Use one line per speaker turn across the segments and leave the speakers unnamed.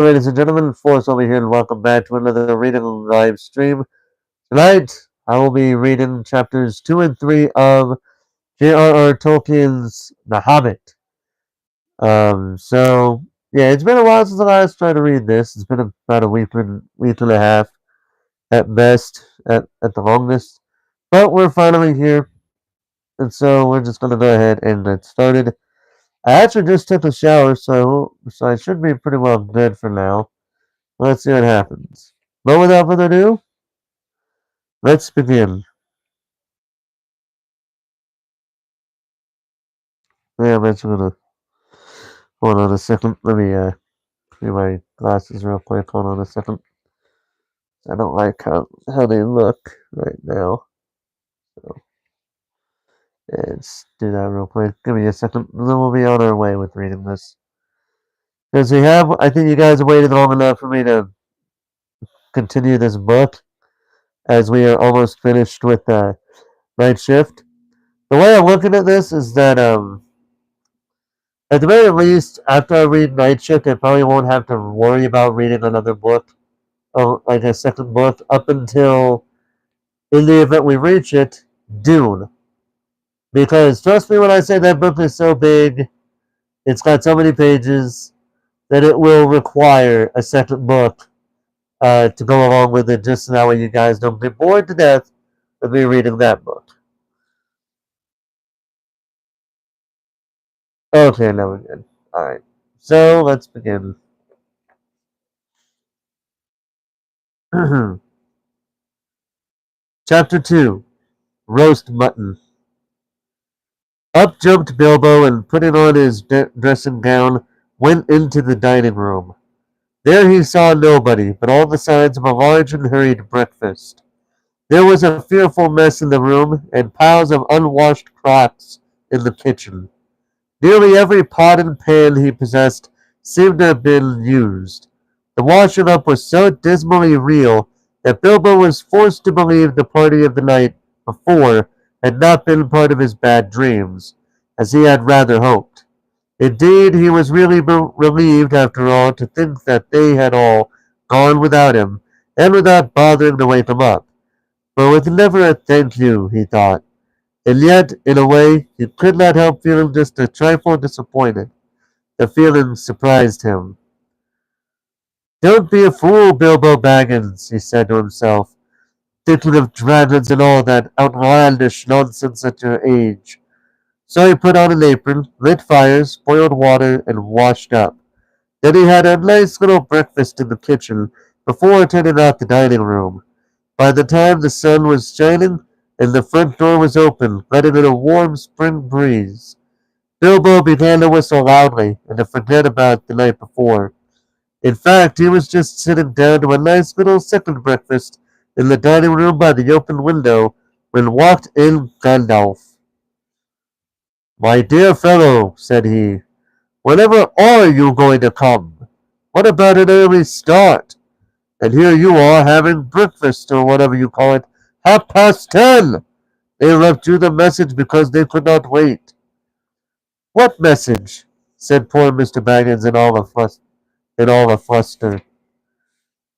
Ladies and gentlemen, Forrest over here, and welcome back to another reading live stream. Tonight, I will be reading chapters 2 and 3 of J.R.R. Tolkien's The Hobbit. Yeah, it's been a while since I last tried to read this. It's been about a week and a half at best, at the longest. But we're finally here, and so we're just going to go ahead and get started. I actually just took a shower, so I should be pretty well good for now. Let's see what happens. But without further ado, let's begin. Yeah, I'm actually gonna hold on a second. Let me clean my glasses real quick. Hold on a second. I don't like how they look right now. So let's do that real quick. Give me a second. Then we'll be on our way with reading this. Because I think you guys have waited long enough for me to continue this book, as we are almost finished with Night Shift. The way I'm looking at this is that at the very least, after I read Night Shift, I probably won't have to worry about reading another book, like a second book, up until, in the event we reach it, Dune. Because trust me when I say that book is so big, it's got so many pages, that it will require a second book to go along with it, just so that way you guys don't get bored to death with me reading that book. Okay, now we're good. Alright, so let's begin. Chapter 2, Roast Mutton. Up jumped Bilbo, and putting on his dressing gown, went into the dining room. There he saw nobody, but all the signs of a large and hurried breakfast. There was a fearful mess in the room, and piles of unwashed crocks in the kitchen. Nearly every pot and pan he possessed seemed to have been used. The washing up was so dismally real that Bilbo was forced to believe the party of the night before had not been part of his bad dreams, as he had rather hoped. Indeed, he was really relieved, after all, to think that they had all gone without him, and without bothering to wake him up. But with never a thank you, he thought. And yet, in a way, he could not help feeling just a trifle disappointed. The feeling surprised him. "Don't be a fool, Bilbo Baggins," he said to himself, "thinking of dragons and all that outlandish nonsense at your age." So he put on an apron, lit fires, boiled water, and washed up. Then he had a nice little breakfast in the kitchen before turning out the dining room. By the time the sun was shining and the front door was open, letting in a warm spring breeze, Bilbo began to whistle loudly and to forget about the night before. In fact, he was just sitting down to a nice little second breakfast in the dining room by the open window when walked in Gandalf. "My dear fellow," said he, "whenever are you going to come? What about an early start? And here you are having breakfast, or whatever you call it, 10:30. They left you the message because they could not wait." "What message?" said poor Mr. Baggins in all a fluster.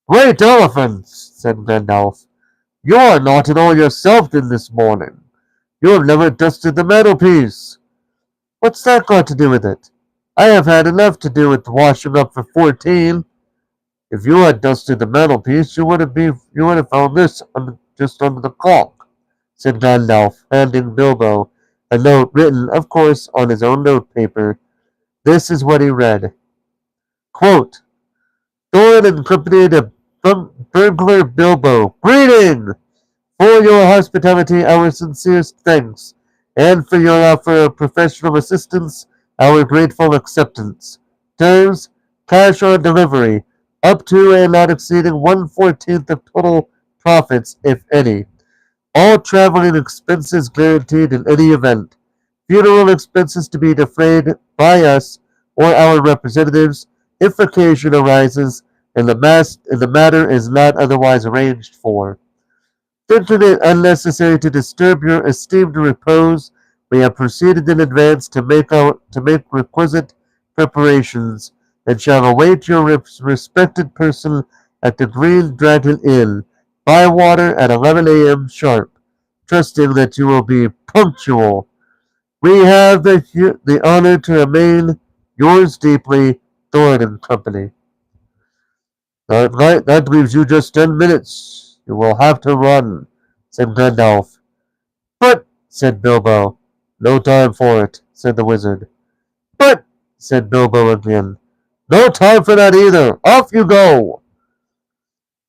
"Great elephants," said Gandalf. "You are not at all yourself in this morning. You have never dusted the mantelpiece." "What's that got to do with it? I have had enough to do with washing up for 14. If you had dusted the mantelpiece, you would have found this just under the clock," said Gandalf, handing Bilbo a note written, of course, on his own notepaper. This is what he read. Quote, "Thorin and company to burglar Bilbo. Greeting! For your hospitality, our sincerest thanks, and for your offer of professional assistance, our grateful acceptance. Terms, cash on delivery, up to and not exceeding 1/14 of total profits, if any. All traveling expenses guaranteed in any event. Funeral expenses to be defrayed by us or our representatives if occasion arises and the matter is not otherwise arranged for. Thinking it unnecessary to disturb your esteemed repose, we have proceeded in advance to make requisite preparations, and shall await your respected person at the Green Dragon Inn, Bywater at 11 a.m. sharp, trusting that you will be punctual. We have the honor to remain yours deeply, Thorn and Company. That leaves you just 10 minutes. You will have to run, said Gandalf. But, said Bilbo. No time for it, said the wizard. But, said Bilbo again. No time for that either. Off you go.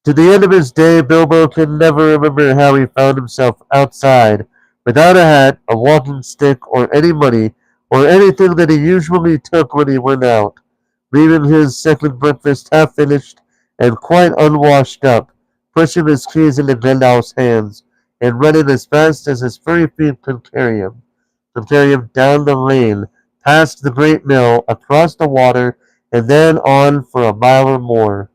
To the end of his day, Bilbo could never remember how he found himself outside, without a hat, a walking stick, or any money, or anything that he usually took when he went out, leaving his second breakfast half finished and quite unwashed up, pushing his keys into Gandalf's hands, and running as fast as his furry feet could carry him down the lane, past the great mill, across the water, and then on for a mile or more.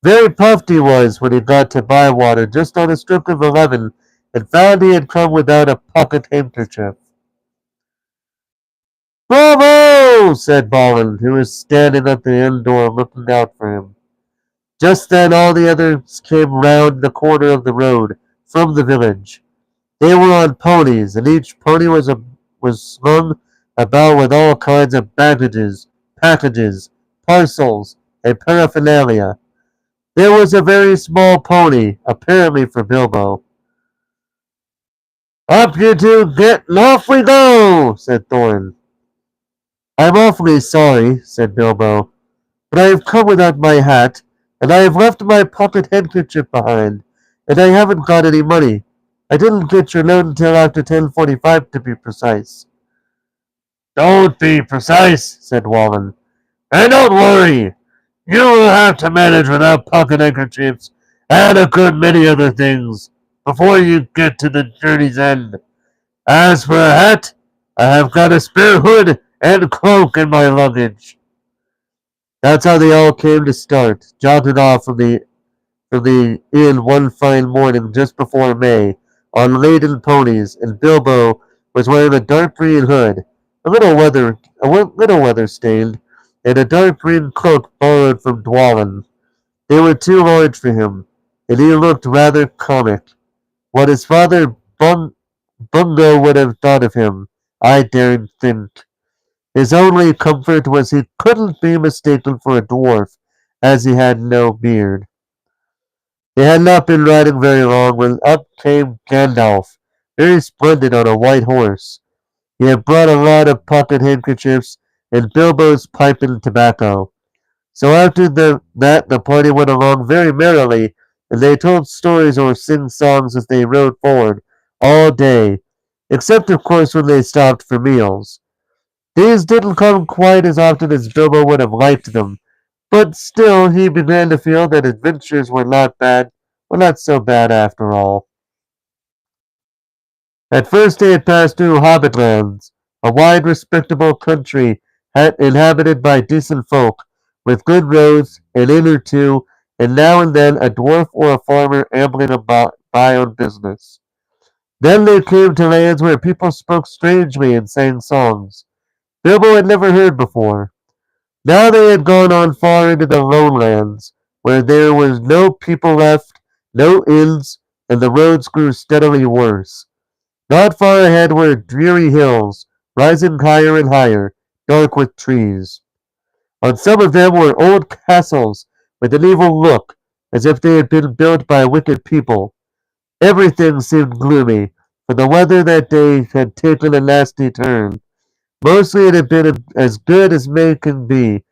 Very puffed he was when he got to Bywater just on a stroke of 11, and found he had come without a pocket handkerchief. "Bravo!" said Balin, who was standing at the inn door looking out for him. Just then all the others came round the corner of the road from the village. They were on ponies, and each pony was slung about with all kinds of baggages, packages, parcels, and paraphernalia. There was a very small pony, apparently for Bilbo. "Up you two get, and off we go!" said Thorin. "I'm awfully sorry," said Bilbo, "but I have come without my hat, and I have left my pocket handkerchief behind, and I haven't got any money. I didn't get your note until after 10:45 to be precise." "Don't be precise," said Wallen, "and don't worry. You will have to manage without pocket handkerchiefs and a good many other things before you get to the journey's end. As for a hat, I have got a spare hood and cloak in my luggage." That's how they all came to start, jolted off from the inn one fine morning just before May, on laden ponies, and Bilbo was wearing a dark green hood, a little weather stained, and a dark green cloak borrowed from Dwalin. They were too large for him, and he looked rather comic. What his father Bungo would have thought of him, I daren't think. His only comfort was he couldn't be mistaken for a dwarf, as he had no beard. They had not been riding very long when up came Gandalf, very splendid on a white horse. He had brought a lot of pocket handkerchiefs and Bilbo's pipe and tobacco. So after that the party went along very merrily, and they told stories or sing songs as they rode forward all day, except of course when they stopped for meals. These didn't come quite as often as Bilbo would have liked them, but still he began to feel that adventures were not so bad after all. At first they had passed through Hobbit lands, a wide respectable country inhabited by decent folk, with good roads, an inn or two, and now and then a dwarf or a farmer ambling about by on business. Then they came to lands where people spoke strangely and sang songs Bilbo had never heard before. Now they had gone on far into the lowlands, where there was no people left, no inns, and the roads grew steadily worse. Not far ahead were dreary hills, rising higher and higher, dark with trees. On some of them were old castles with an evil look, as if they had been built by wicked people. Everything seemed gloomy, for the weather that day had taken a nasty turn. Mostly it had been as good as May can be,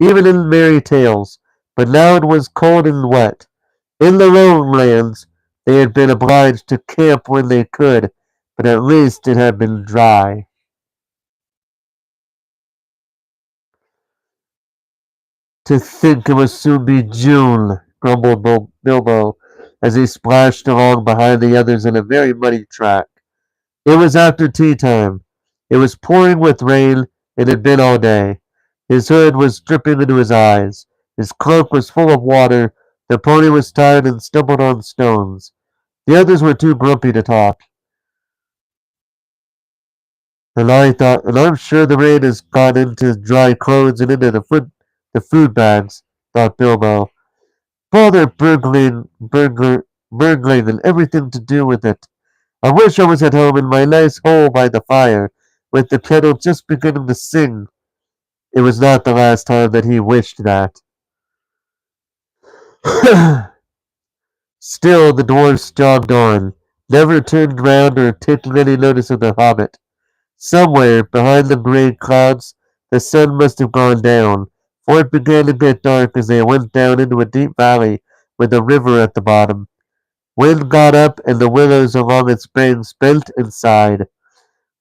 even in merry tales, but now it was cold and wet. In the lowlands they had been obliged to camp when they could, but at least it had been dry. "To think it must soon be June," grumbled Bilbo, as he splashed along behind the others in a very muddy track. It was after tea time. It was pouring with rain, and had been all day. His hood was dripping into his eyes. His cloak was full of water. The pony was tired and stumbled on stones. The others were too grumpy to talk. And I'm sure the rain has gone into dry clothes and into the food bags, thought Bilbo. Bother burgling and everything to do with it. I wish I was at home in my nice hole by the fire, with the kettle just beginning to sing. It was not the last time that he wished that. Still, the dwarfs jogged on, never turned round or taking any notice of the hobbit. Somewhere, behind the grey clouds, the sun must have gone down, for it began to get dark as they went down into a deep valley with a river at the bottom. Wind got up, and the willows along its banks bent and sighed.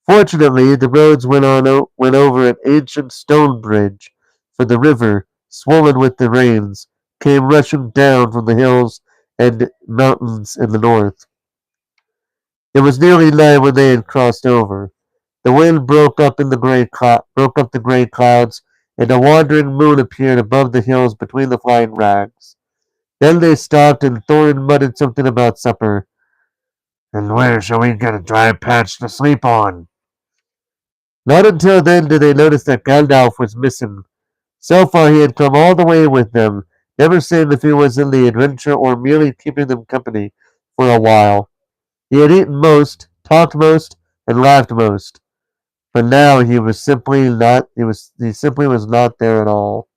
Fortunately, the roads went over an ancient stone bridge, for the river, swollen with the rains, came rushing down from the hills and mountains in the north. It was nearly night when they had crossed over. The wind broke up the grey clouds, and a wandering moon appeared above the hills between the flying rags. Then they stopped, and Thorin muttered something about supper. "And where shall we get a dry patch to sleep on?" Not until then did they notice that Gandalf was missing. So far he had come all the way with them, never saying if he was in the adventure or merely keeping them company for a while. He had eaten most, talked most, and laughed most. But now he simply was not there at all.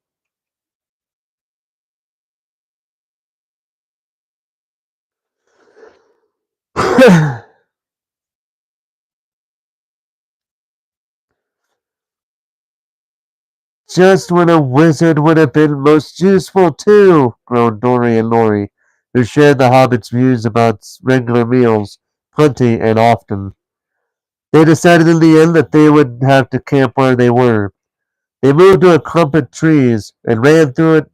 Just when a wizard would have been most useful too, groaned Dory and Lori, who shared the hobbit's views about regular meals, plenty and often. They decided in the end that they would have to camp where they were. They moved to a clump of trees and ran through it,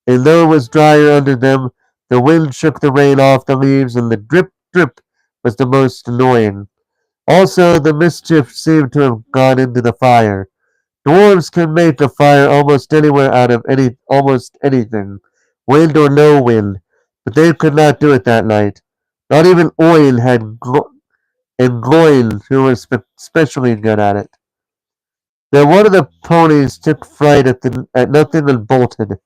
and though it was drier under them, the wind shook the rain off the leaves, and the drip drip was the most annoying. Also, the mischief seemed to have gone into the fire. Dwarves can make a fire almost anywhere out of almost anything, wind or no wind, but they could not do it that night. Not even Oin and Gloin, who were especially good at it. Then one of the ponies took fright at nothing and bolted.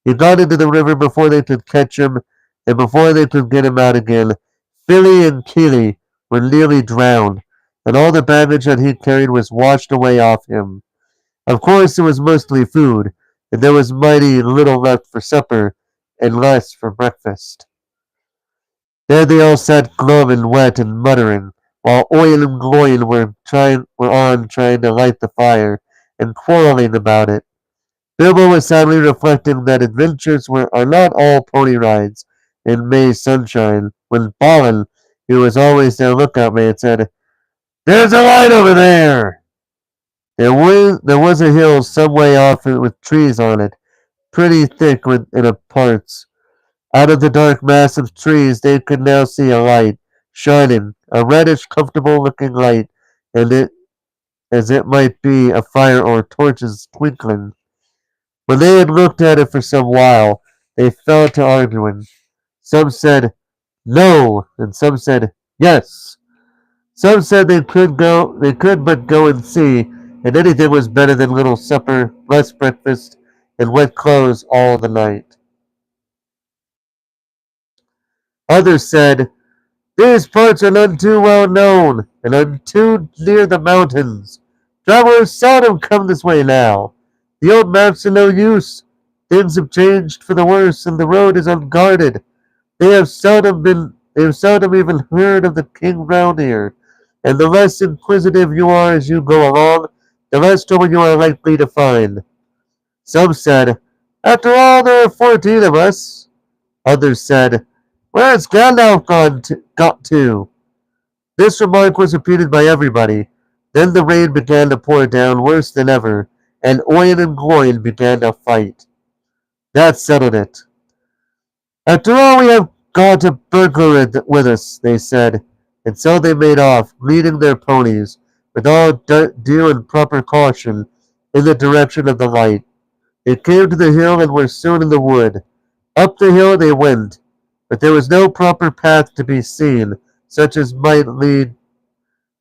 He got into the river before they could catch him, and before they could get him out again, Philly and Keely were nearly drowned, and all the baggage that he carried was washed away off him. Of course, it was mostly food, and there was mighty little left for supper, and less for breakfast. There they all sat glum and wet and muttering, while Oil and Gloin were trying to light the fire, and quarreling about it. Bilbo was sadly reflecting that are not all pony rides in May sunshine, when Balin, who was always their lookout man, said, "There's a light over there!" There was a hill some way off with trees on it, pretty thick in parts. Out of the dark mass of trees they could now see a light, shining, a reddish, comfortable-looking light, and it as it might be a fire or torches twinkling. When they had looked at it for some while, they fell to arguing. Some said no, and some said yes. Some said they could but go and see, and anything was better than little supper, less breakfast, and wet clothes all the night. Others said, "These parts are none too well known, and are too near the mountains. Travelers seldom come this way now. The old maps are no use. Things have changed for the worse, and the road is unguarded. They have seldom even heard of the king round here, and the less inquisitive you are as you go along, the less trouble you are likely to find." Some said, "After all, there are 14 of us." Others said, "Where has Gandalf got to?" This remark was repeated by everybody. Then the rain began to pour down worse than ever, and Oin and Gloin began to fight. That settled it. "After all, we have got a burglar with us," they said, and so they made off, leading their ponies, with all due and proper caution, in the direction of the light. They came to the hill and were soon in the wood. Up the hill they went, but there was no proper path to be seen, such as might lead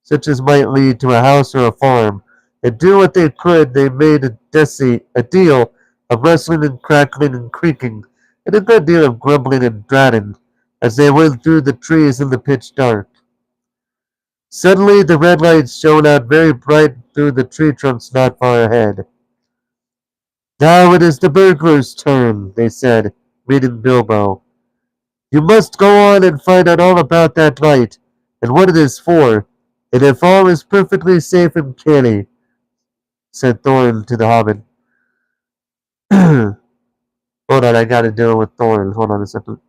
such as might lead to a house or a farm, and do what they could, they made a deal of rustling and crackling and creaking, and a good deal of grumbling and dratting, as they went through the trees in the pitch dark. Suddenly the red lights shone out very bright through the tree trunks not far ahead. "Now it is the burglar's turn," they said, meeting Bilbo. "You must go on and find out all about that light, and what it is for, and if all is perfectly safe and canny," said Thorin to the Hobbit. Hold on, I gotta do it with Thorin. Hold on a second.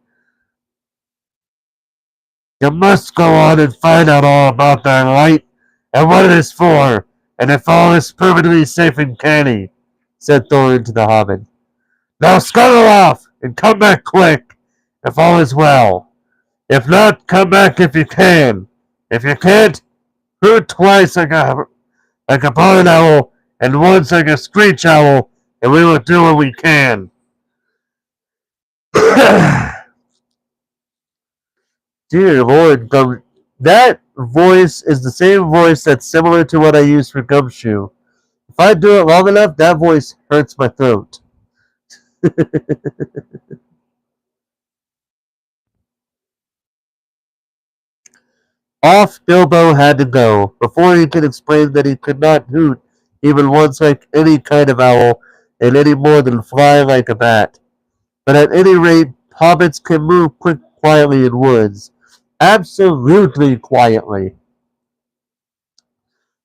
"You must go on and find out all about that light, and what it is for, and if all is perfectly safe and canny," said Thorin to the Hobbit. "Now scuttle off, and come back quick, if all is well. If not, come back if you can. If you can't, hoot twice like a barn owl, and once like a screech owl, and we will do what we can." Dear Lord, that voice is the same voice that's similar to what I use for Gumshoe. If I do it long enough, that voice hurts my throat. Off Bilbo had to go, before he could explain that he could not hoot even once like any kind of owl, and any more than fly like a bat. But at any rate, hobbits can move quietly in woods. Absolutely quietly.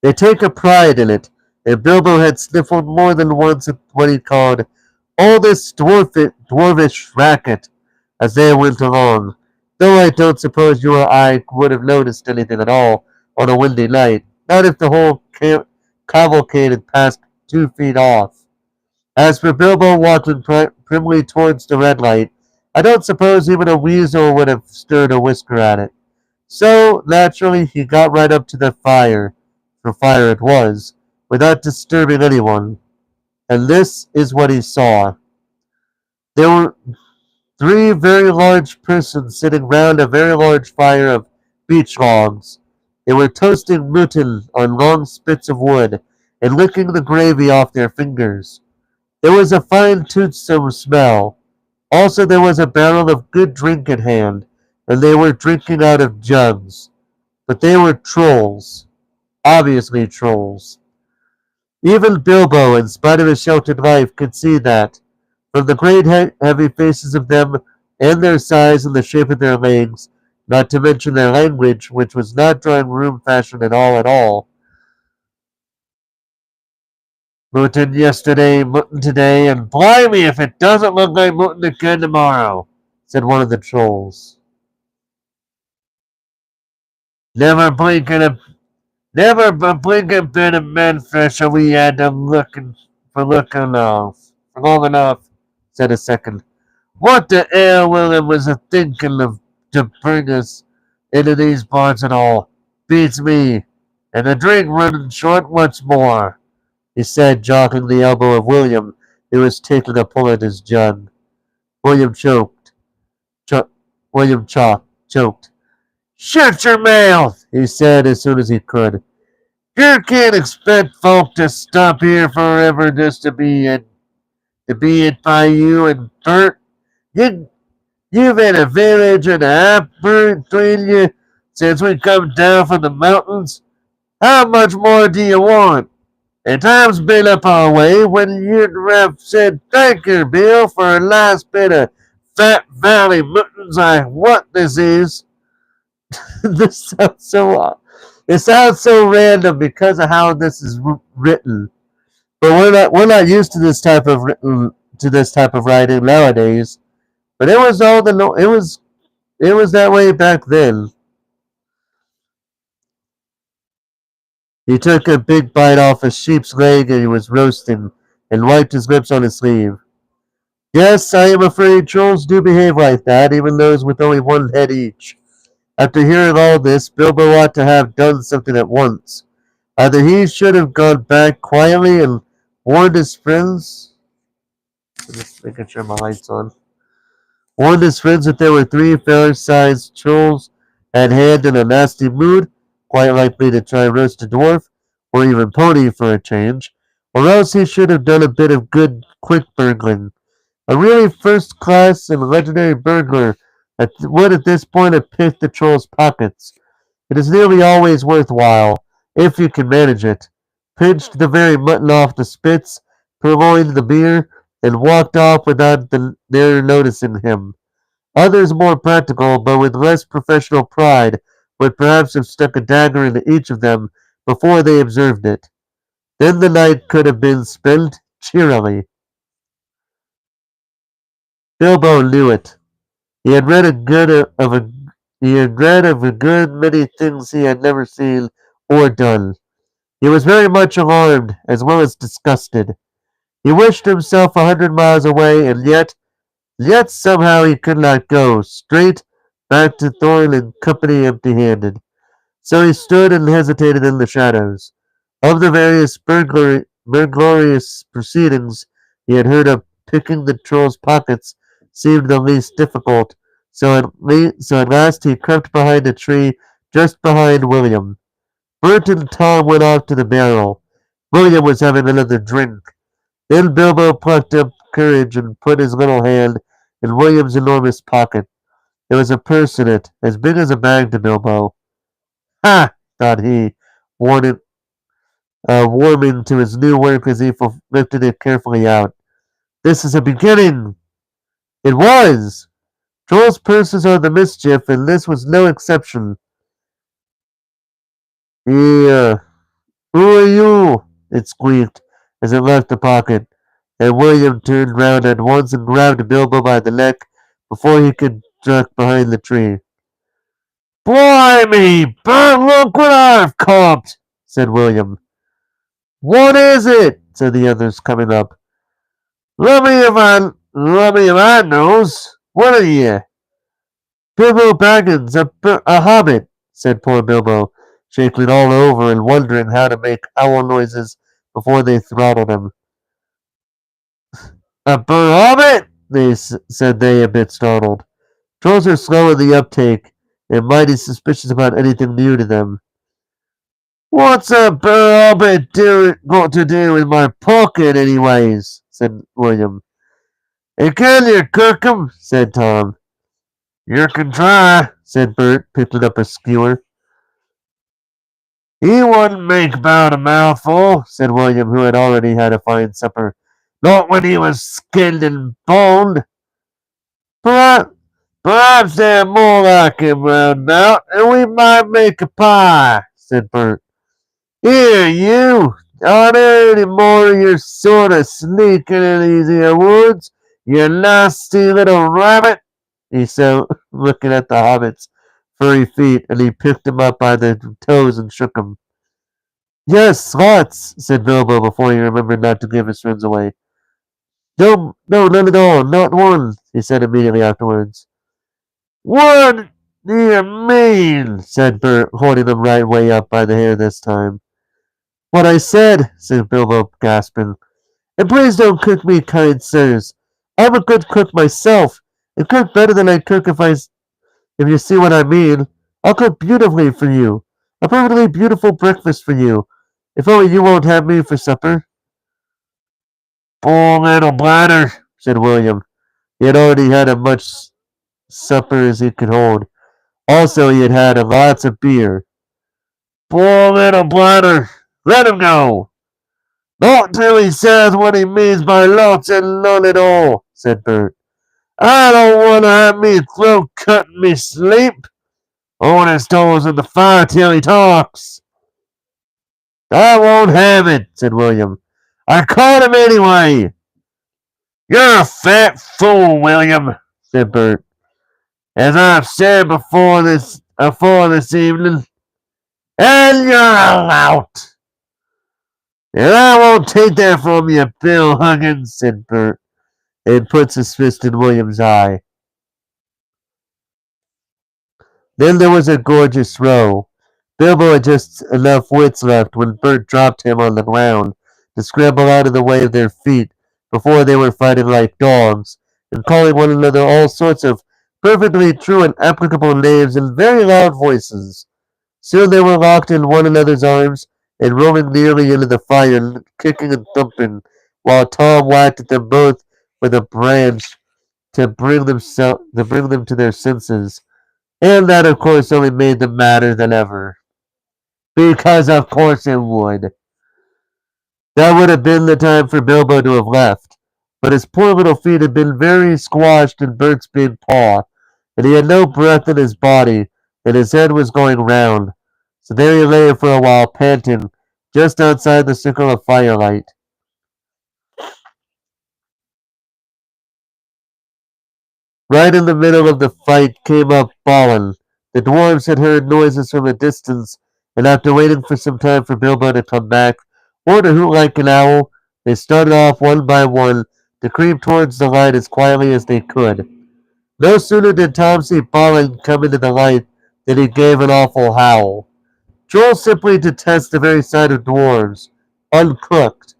They take a pride in it, and Bilbo had sniffled more than once at what he called all this dwarvish racket as they went along, though I don't suppose you or I would have noticed anything at all on a windy night, not if the whole cavalcade had passed 2 feet off. As for Bilbo walking primly towards the red light, I don't suppose even a weasel would have stirred a whisker at it. So, naturally, he got right up to the fire, for fire it was, without disturbing anyone. And this is what he saw. There were 3 very large persons sitting round a very large fire of beech logs. They were toasting mutton on long spits of wood, and licking the gravy off their fingers. There was a fine toothsome smell. Also there was a barrel of good drink at hand, and they were drinking out of jugs. But they were trolls. Obviously trolls. Even Bilbo, in spite of his sheltered life, could see that, from the great heavy faces of them, and their size and the shape of their legs, not to mention their language, which was not drawing room fashion at all. "Mutton yesterday, mutton today, and blimey if it doesn't look like mutton again tomorrow," said one of the trolls. Never a blinking bit of manfish and we had to looking off for long enough," said a second. "What the hell William was a thinking of to bring us into these parts at all? Beats me. And the drink running short once more," he said, jogging the elbow of William, who was taking a pull at his jug. William choked. William choked. "Shut your mouth," he said as soon as he could. "You can't expect folk to stop here forever just to be it by you and Bert. You've had a village and a half between you since we come down from the mountains. How much more do you want? And time's been up our way when you'd have said thank you, Bill, for a last bit of fat valley muttons like what this is." This sounds so it sounds so random because of how this is written. But we're not used to this type of writing nowadays. But it was that way back then. He took a big bite off a sheep's leg he was roasting, and wiped his lips on his sleeve. "Yes, I am afraid trolls do behave like that, even those with only 1 head each." After hearing all this, Bilbo ought to have done something at once. Either he should have gone back quietly and warned his friends. I'm just making sure my light's on. Warned his friends that there were 3 fair-sized trolls at hand in a nasty mood, quite likely to try roast a dwarf, or even pony for a change, or else he should have done a bit of good quick burgling. A really first-class and legendary burglar would at this point have picked the troll's pockets. It is nearly always worthwhile, if you can manage it. Pinched the very mutton off the spits, purloined the beer, and walked off without their noticing him. Others more practical, but with less professional pride, would perhaps have stuck a dagger into each of them before they observed it. Then the night could have been spent cheerily. Bilbo knew it. He had read of a good many things he had never seen or done. He was very much alarmed, as well as disgusted. He wished himself 100 miles away, and yet somehow he could not go straight back to Thorin and company empty-handed. So he stood and hesitated in the shadows. Of the various burglarious proceedings he had heard of, picking the troll's pockets seemed the least difficult, so at last he crept behind a tree just behind William. Bert and Tom went off to the barrel. William was having another drink. Then Bilbo plucked up courage and put his little hand in William's enormous pocket. There was a purse in it, as big as a bag to Bilbo. Ha! Thought he, warming to his new work as he lifted it carefully out. This is a beginning! It was! Trolls' purses are the mischief, and this was no exception. Yeah. Who are you? It squeaked as it left the pocket, and William turned round at once and grabbed Bilbo by the neck before he could duck behind the tree. Blimey, Bert, look what I've caught, said William. What is it? Said the others, coming up. Let me if I knows. What are you? Bilbo Baggins, a hobbit, said poor Bilbo, shaking all over and wondering how to make owl noises before they throttled him. A hobbit? Said they, a bit startled. Trolls are slow in the uptake, and mighty suspicious about anything new to them. What's a hobbit got to do with my pocket, anyways? Said William. And can you cook 'em? Said Tom. You can try, said Bert, picking up a skewer. He wouldn't make about a mouthful, said William, who had already had a fine supper. Not when he was skinned and boned. Perhaps they're more like him round about, and we might make a pie, said Bert. Here, you! Are there any more of your sort of sneaking in these here woods, you nasty little rabbit? He said, looking at the hobbit's furry feet, and he picked him up by the toes and shook him. Yes, lots, said Bilbo before he remembered not to give his friends away. No, none at all, not one, he said immediately afterwards. What do you mean? Said Bert, holding him right way up by the hair this time. What I said, said Bilbo, gasping. And please don't cook me, kind sirs. I'm a good cook myself, and cook better than I'd cook if you see what I mean. I'll cook beautifully for you. A perfectly beautiful breakfast for you. If only you won't have me for supper. Poor little bladder, said William. He had already had as much supper as he could hold. Also, he had had lots of beer. Poor little bladder. Let him go. Not till he says what he means by lots and none at all, said Bert. I don't want to have me throat cut in me sleep. I want his toes in the fire till he talks. I won't have it, said William. I caught him anyway. You're a fat fool, William, said Bert. As I've said before this evening, and you're out. And I won't take that from you, Bill Huggins, said Bert, and puts his fist in William's eye. Then there was a gorgeous row. Bilbo had just enough wits left when Bert dropped him on the ground to scramble out of the way of their feet before they were fighting like dogs and calling one another all sorts of perfectly true and applicable names in very loud voices. Soon they were locked in one another's arms and rolling nearly into the fire, kicking and thumping, while Tom whacked at them both with a branch to bring them to their senses. And that, of course, only made them madder than ever. Because, of course, it would. That would have been the time for Bilbo to have left. But his poor little feet had been very squashed in Bert's big paw, and he had no breath in his body, and his head was going round. So there he lay for a while, panting, just outside the circle of firelight. Right in the middle of the fight came up Balin. The dwarves had heard noises from a distance, and after waiting for some time for Bilbo to come back, or to hoot like an owl, they started off one by one to creep towards the light as quietly as they could. No sooner did Tom see Balin come into the light than he gave an awful howl. Joel simply detests the very sight of dwarves, uncooked.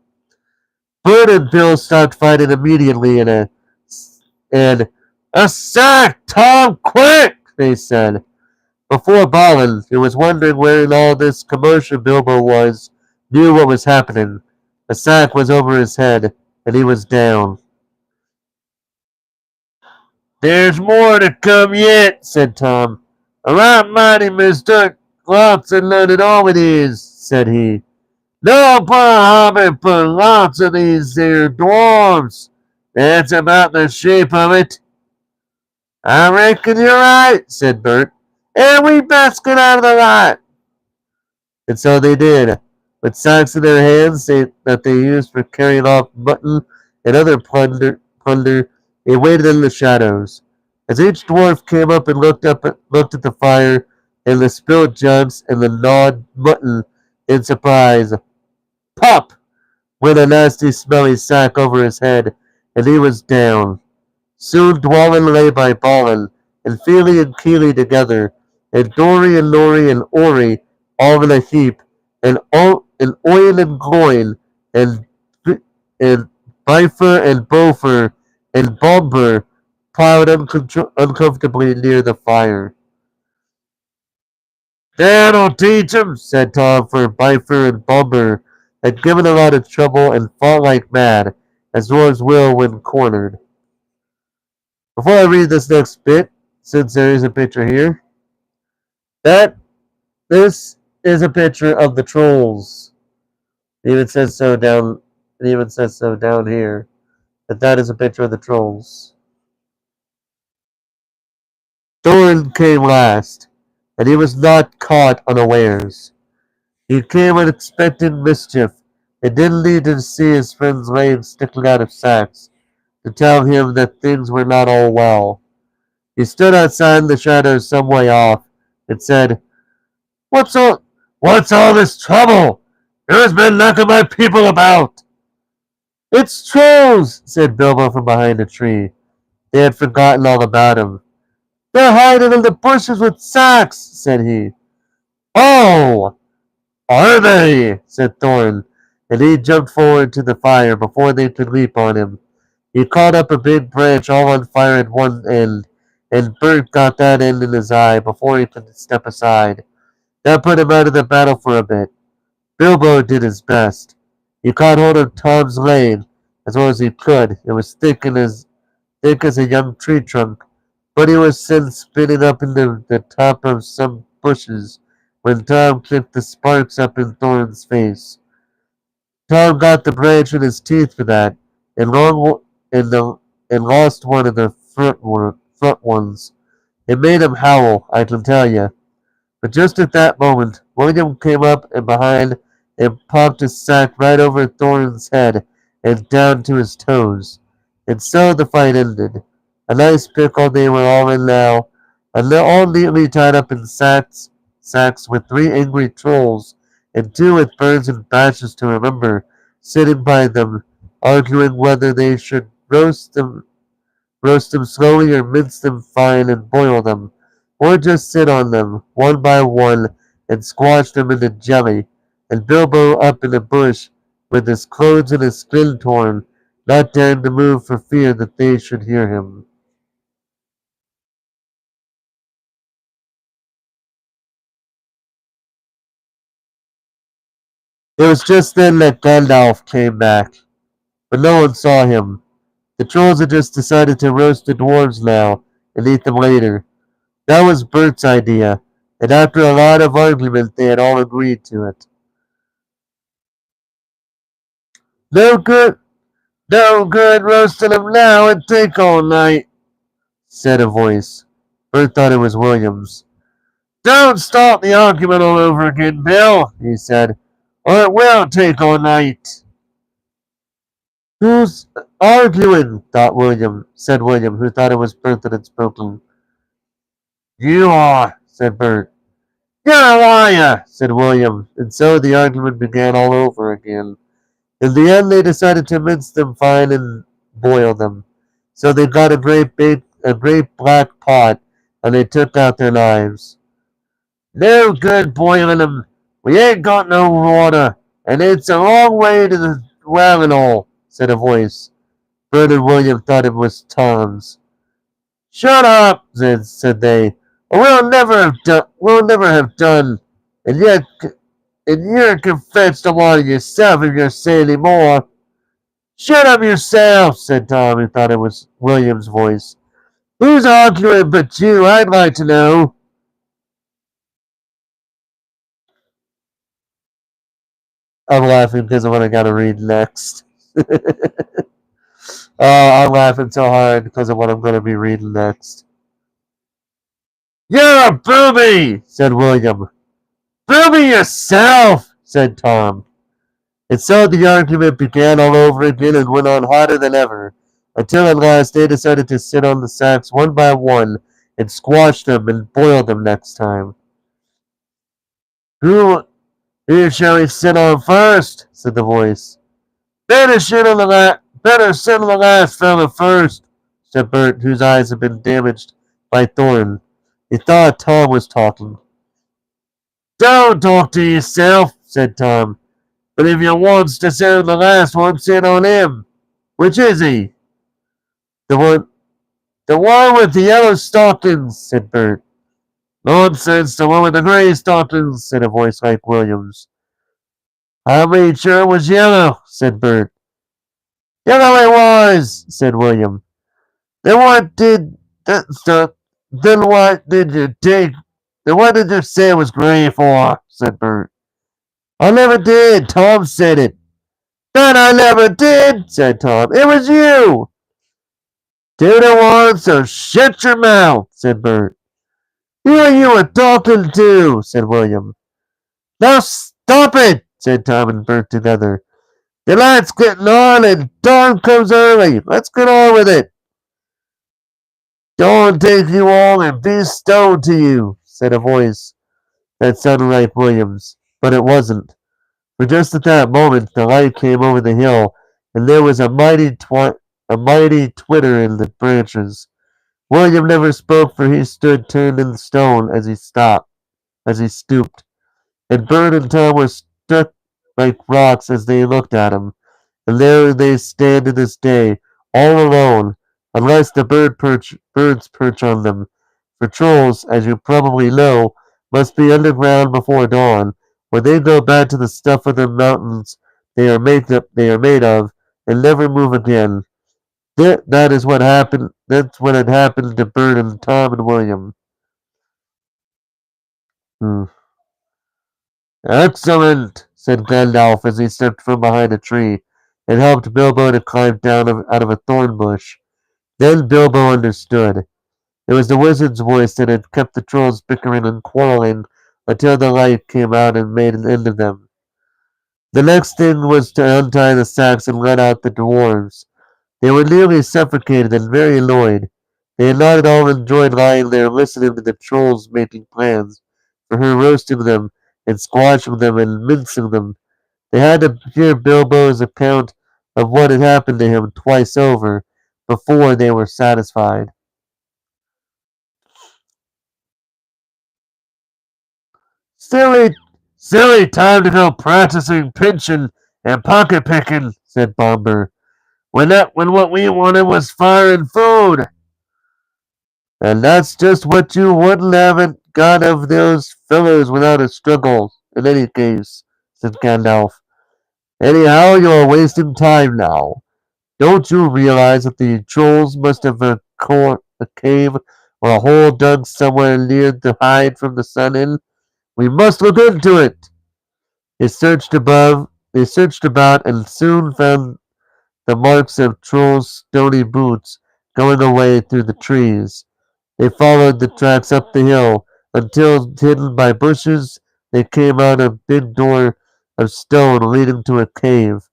Bert and Bill stopped fighting immediately and a sack, Tom, quick! They said. Before Balin, who was wondering where in all this commotion Bilbo was, knew what was happening. A sack was over his head, and he was down. There's more to come yet, said Tom. A right mighty mister. Lots of learned all it is, said he. No, poor Hobbit, but lots of these here dwarves. That's about the shape of it. I reckon you're right, said Bert. And we best get out of the lot. And so they did. With sacks in their hands that they used for carrying off mutton and other plunder, they waited in the shadows. As each dwarf came up and looked at the fire and the spilled jugs and the gnawed mutton in surprise, pop! Went a nasty smelly sack over his head, and he was down. Soon Dwalin lay by Balin, and Feely and Keely together, and Dory and Nori and Ori all in a heap, and Oin and Gloin, and and Bifer and Bofer and Bomber piled uncomfortably near the fire. That'll teach 'em, said Tom, for Bifer and Bomber had given a lot of trouble and fought like mad, as dwarves will when cornered. Before I read this next bit, since there is a picture here, that this is a picture of the trolls. It even says so down. It even says so down here that is a picture of the trolls. Thorin came last, and he was not caught unawares. He came unexpecting mischief, and didn't need to see his friends lame sticking out of sacks to tell him that things were not all well. He stood outside in the shadows some way off, and said, What's all this trouble? Who's been knocking my people about? It's trolls, said Bilbo from behind a tree. They had forgotten all about him. They're hiding in the bushes with sacks, said he. Oh, are they? Said Thorin, and he jumped forward to the fire before they could leap on him. He caught up a big branch all on fire at one end, and Bert got that end in his eye before he could step aside. That put him out of the battle for a bit. Bilbo did his best. He caught hold of Tom's leg as well as he could. It was thick as a young tree trunk, but he was soon spinning up into the top of some bushes when Tom kicked the sparks up in Thorin's face. Tom got the branch in his teeth for that, and and lost one of the front ones. It made him howl, I can tell you. But just at that moment, William came up and behind and popped his sack right over Thorin's head and down to his toes. And so the fight ended. A nice pickle they were all in now, and they're all neatly tied up in sacks with three angry trolls, and two with burns and bashes to remember, sitting by them, arguing whether they should roast them slowly or mince them fine and boil them, or just sit on them, one by one, and squash them into jelly, and Bilbo up in a bush, with his clothes and his skin torn, not daring to move for fear that they should hear him. It was just then that Gandalf came back, but no one saw him. The trolls had just decided to roast the dwarves now and eat them later. That was Bert's idea, and after a lot of argument they had all agreed to it. No good, no good roasting them now, it'd take all night, said a voice. Bert thought it was William's. Don't start the argument all over again, Bill, he said, or it will take all night. Who's arguing? Said William, who thought it was Bert that had spoken. You are, said Bert. You're a liar, said William, and so the argument began all over again. In the end, they decided to mince them fine and boil them. So they got a great black pot, and they took out their knives. No good boiling them. We ain't got no water, and it's a long way to the well and all, said a voice. Bert and William thought it was Tom's. Shut up, said they. We'll never have done. And yet, and you can fetch the water yourself if you say any more. Shut up yourself, said Tom, who thought it was William's voice. Who's arguing but you, I'd like to know. I'm laughing because of what I gotta read next. I'm laughing so hard because of what I'm gonna be reading next. You're a booby, said William. Booby yourself, said Tom. And so the argument began all over again and went on hotter than ever, until at last they decided to sit on the sacks one by one and squash them and boil them next time. Who shall we sit on first? Said the voice. Better sit on the last fella first, said Bert, whose eyes had been damaged by thorn. He thought Tom was talking. Don't talk to yourself, said Tom. But if you wants to sit on the last one, sit on him. Which is he? The one with the yellow stockings, said Bert. Nonsense, the one with the gray stockings, said a voice like William's. I made sure it was yellow, said Bert. Yellow it was, said William. Then what did that stuff? Then what did you take? Then what did you say it was gray for? Said Bert. I never did. Tom said it. Then I never did, said Tom. It was you. Two to one, so shut your mouth, said Bert. Who are you a talking to? Said William. Now stop it, said Tom and Bert together. The light's getting on and dawn comes early. Let's get on with it. Dawn take you all and be stoned to you, said a voice that sounded like William's, but it wasn't. For just at that moment the light came over the hill, and there was a mighty twitter in the branches. William never spoke, for he stood turned in stone as he stooped, and Bert and Tom were struck like rocks as they looked at him. And there they stand to this day, all alone, unless the birds perch on them. For trolls, as you probably know, must be underground before dawn, where they go back to the stuff of the mountains they are made of, and never move again. That is what happened. That's what had happened to Bert and Tom and William. Hmm. Excellent, said Gandalf as he stepped from behind a tree and helped Bilbo to climb down out of a thorn bush. Then Bilbo understood. It was the wizard's voice that had kept the trolls bickering and quarreling until the light came out and made an end of them. The next thing was to untie the sacks and let out the dwarves. They were nearly suffocated and very annoyed. They had not at all enjoyed lying there listening to the trolls making plans for her roasting them and squashing them and mincing them. They had to hear Bilbo's account of what had happened to him twice over before they were satisfied. Silly, silly time to go practicing pinching and pocket picking, said Bomber. When what we wanted was fire and food. And that's just what you wouldn't have got of those fellows without a struggle, in any case, said Gandalf. Anyhow, you're wasting time now. Don't you realize that the trolls must have a cave or a hole dug somewhere near to hide from the sun in? We must look into it. They searched about and soon found the marks of trolls' stony boots going away through the trees. They followed the tracks up the hill until, hidden by bushes, they came out a big door of stone leading to a cave.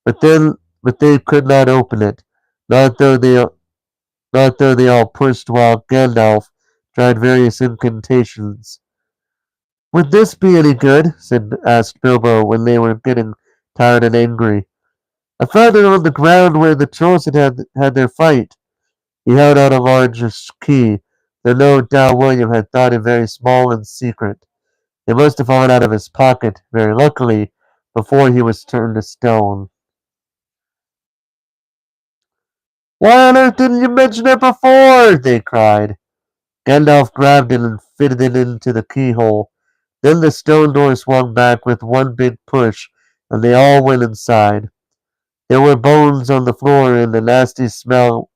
But they could not open it, not though they not though they all pushed while Gandalf tried various incantations. Would this be any good? Asked Bilbo when they were getting tired and angry. I found it on the ground where the trolls had their fight. He held out a large key, though no doubt William had thought it very small and secret. It must have fallen out of his pocket, very luckily, before he was turned to stone. Why on earth didn't you mention it before? They cried. Gandalf grabbed it and fitted it into the keyhole. Then the stone door swung back with one big push, and they all went inside. There were bones on the floor, and a nasty smell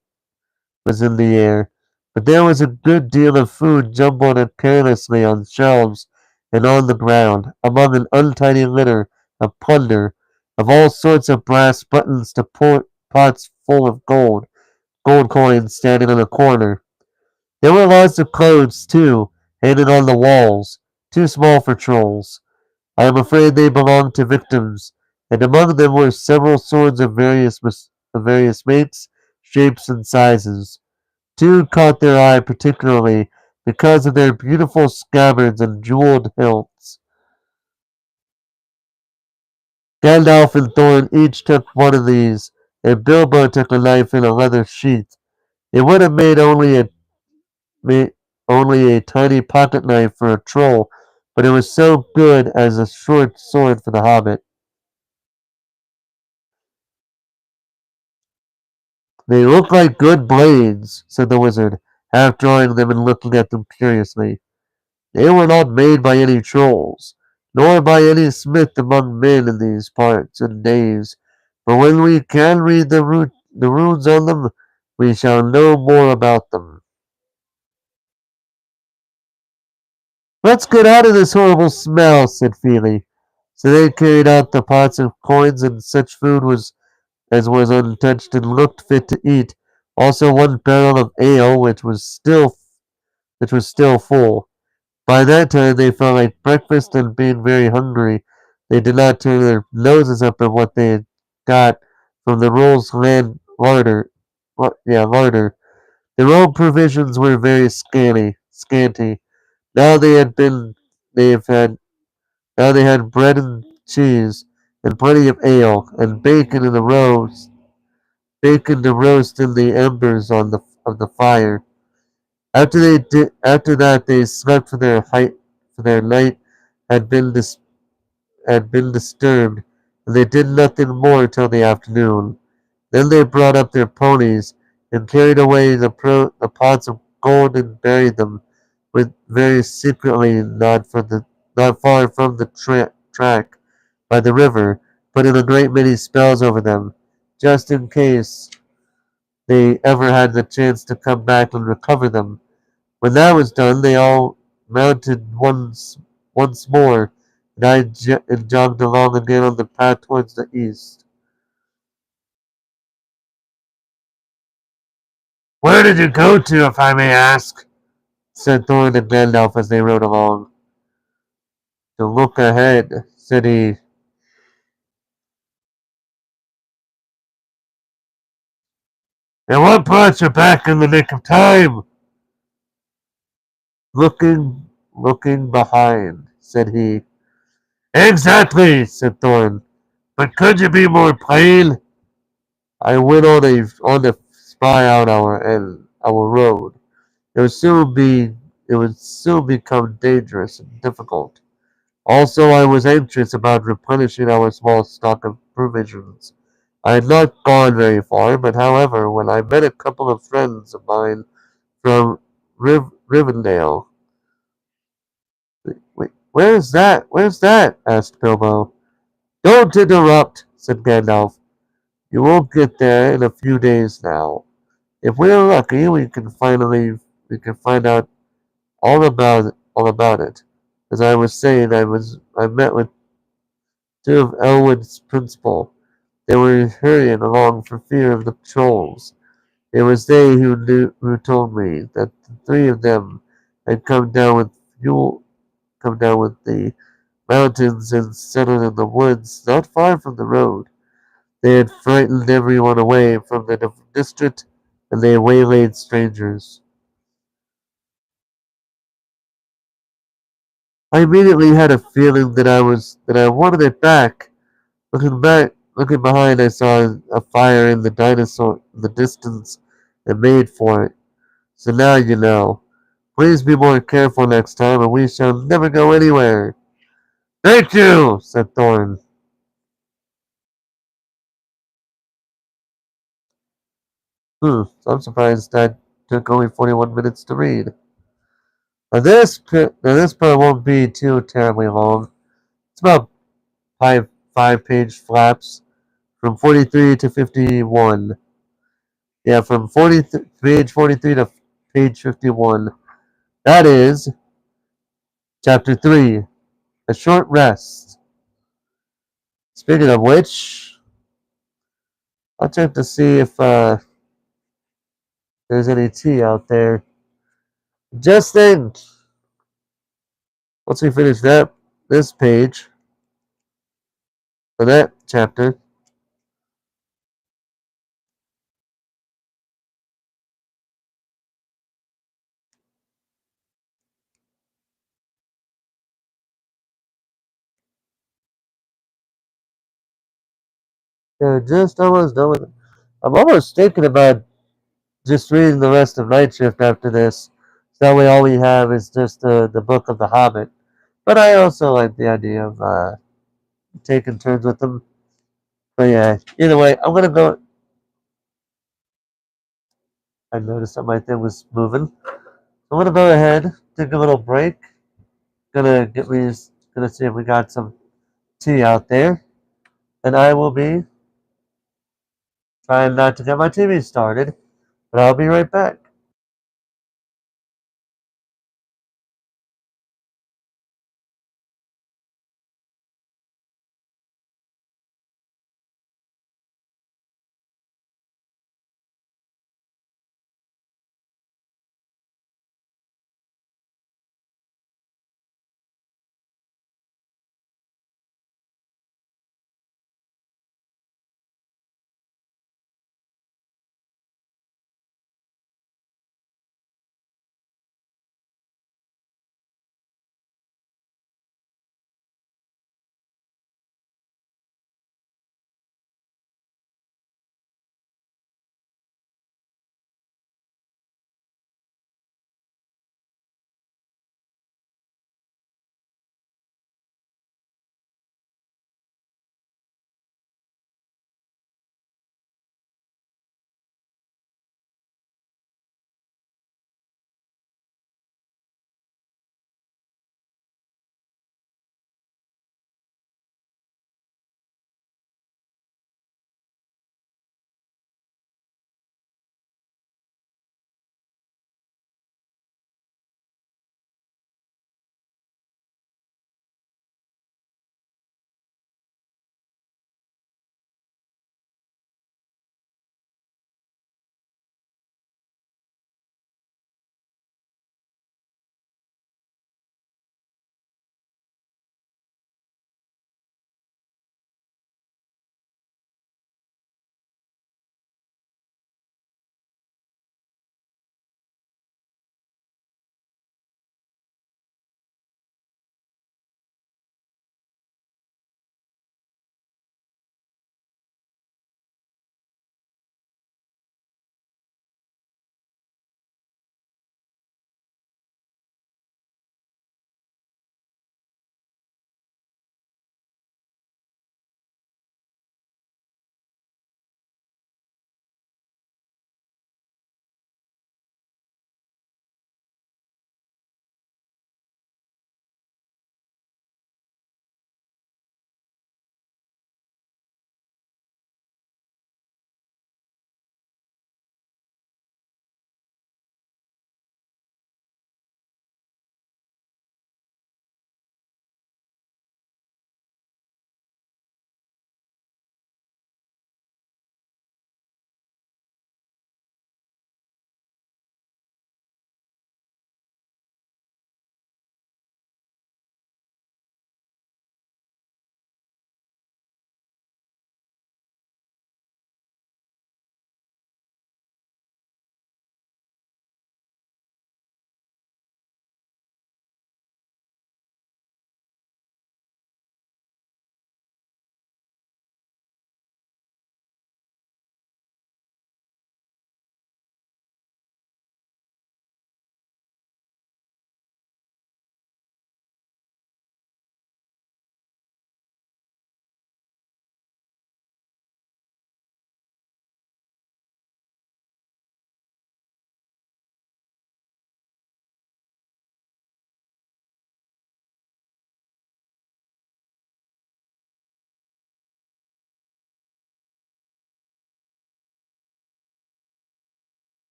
was in the air. But there was a good deal of food jumbled up carelessly on shelves and on the ground, among an untidy litter of plunder, of all sorts of brass buttons to pots full of gold coins standing in a corner. There were lots of clothes, too, hanging on the walls, too small for trolls. I am afraid they belonged to victims, and among them were several swords of various makes, shapes, and sizes. Two caught their eye particularly because of their beautiful scabbards and jeweled hilts. Gandalf and Thorin each took one of these, and Bilbo took a knife in a leather sheath. It would have made only a tiny pocket knife for a troll, but it was so good as a short sword for the hobbit. They look like good blades, said the wizard, half drawing them and looking at them curiously. They were not made by any trolls, nor by any smith among men in these parts and days, but when we can read the runes on them, we shall know more about them. Let's get out of this horrible smell, said Feely. So they carried out the pots of coins and such food as was untouched and looked fit to eat, also one barrel of ale which was still full. By that time they felt like breakfast, and being very hungry, they did not turn their noses up at what they had got from the Rolls land larder. Their own provisions were very scanty. Now they had been they have had now they had bread and cheese and plenty of ale and bacon to roast in the embers of the fire. After that they slept for their night had been dis, had been disturbed, and they did nothing more till the afternoon. Then they brought up their ponies and carried away the pots of gold and buried them with very secretly not far from the track by the river, putting a great many spells over them, just in case they ever had the chance to come back and recover them. When that was done, they all mounted once more, and and jogged along again on the path towards the east. Where did you go to, if I may ask? Said Thorin and Gandalf as they rode along. To look ahead, said he. And what brought you back in the nick of time? Looking behind, said he. Exactly, said Thorin. But could you be more plain? I went on a spy out our road. It would soon be it would soon become dangerous and difficult. Also, I was anxious about replenishing our small stock of provisions. I had not gone very far, but however, when I met a couple of friends of mine from Rivendell. Wait, where's that? Where's that? Asked Bilbo. Don't interrupt, said Gandalf. You won't get there in a few days now. If we're lucky, we can find out all about it. As I was saying, I met with two of Elwood's principal. They were hurrying along for fear of the trolls. It was they who told me that the three of them had come down with the mountains and settled in the woods not far from the road. They had frightened everyone away from the district, and they waylaid strangers. I immediately had a feeling that I wanted it back. Looking behind, I saw a fire in the distance, and made for it. So now you know. Please be more careful next time, or we shall never go anywhere. Thank you, said Thorn. So I'm surprised that took only 41 minutes to read. Now this part won't be too terribly long. It's about five page flaps from 43 to 51. Yeah, from page 43 to page 51. That is chapter 3, A Short Rest. Speaking of which, I'll check to see if there's any tea out there. Just think, once we finish this page, for that chapter, yeah, just almost done with it. I'm almost thinking about just reading the rest of Night Shift after this. So that way all we have is just the book of the Hobbit. But I also like the idea of taking turns with them. But yeah, either way, I'm gonna go. I noticed that my thing was moving. I'm gonna go ahead, take a little break. Gonna see if we got some tea out there, and I will be trying not to get my TV started. But I'll be right back.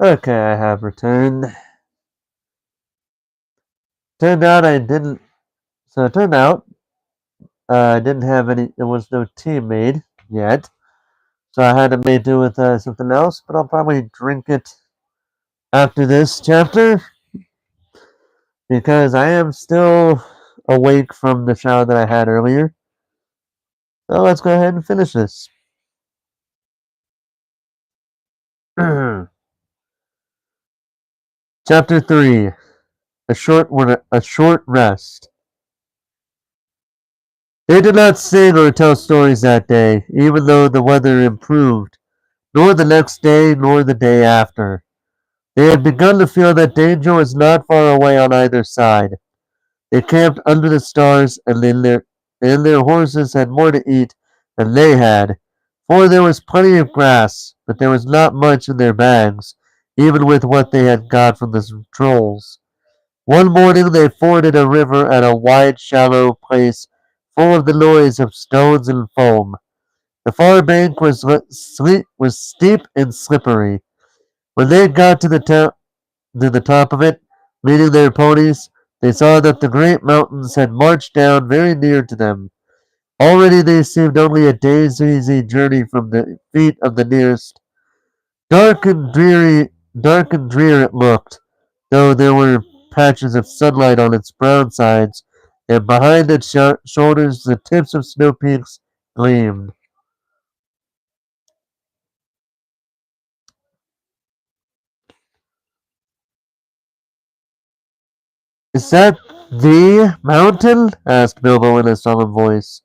Okay, I have returned. Turned out I didn't. So it turned out I didn't have any. There was no tea made yet, so I had to make do with something else. But I'll probably drink it after this chapter because I am still awake from the shower that I had earlier. So let's go ahead and finish this. Chapter 3: a short rest. They did not sing or tell stories that day, even though the weather improved, nor the next day, nor the day after. They had begun to feel that danger was not far away on either side. They camped under the stars, and their horses had more to eat than they had, for there was plenty of grass, but there was not much in their bags, even with what they had got from the trolls. One morning they forded a river at a wide, shallow place full of the noise of stones and foam. The far bank was steep and slippery. When they got to the top of it, leading their ponies, they saw that the great mountains had marched down very near to them. Already they seemed only a day's easy journey from the feet of the nearest. Dark and drear it looked, though there were patches of sunlight on its brown sides, and behind its shoulders the tips of snow peaks gleamed. "Is that the mountain?" asked Bilbo in a solemn voice,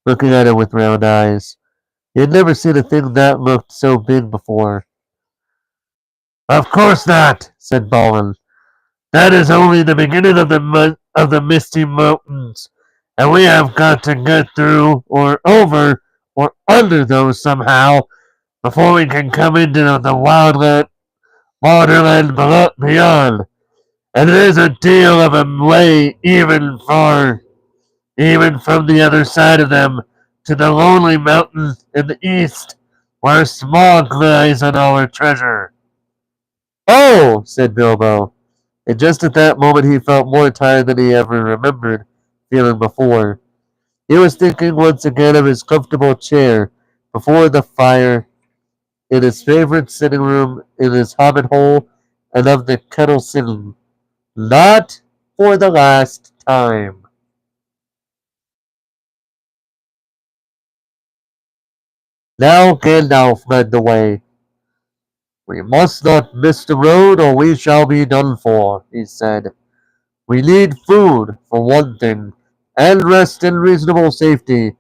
looking at it with round eyes. He had never seen a thing that looked so big before. "Of course not," said Balin. "That is only the beginning of the Misty Mountains, and we have got to get through or over or under those somehow before we can come into the wonderland beyond. And it is a deal of a way even from the other side of them to the lonely mountain in the east, where Smaug lies on our treasure." "Oh," said Bilbo, and just at that moment he felt more tired than he ever remembered feeling before. He was thinking once again of his comfortable chair before the fire in his favorite sitting room in his hobbit hole, and of the kettle singing. Not for the last time. Now Gandalf led the way. "We must not miss the road or we shall be done for," he said. "We need food, for one thing, and rest in reasonable safety.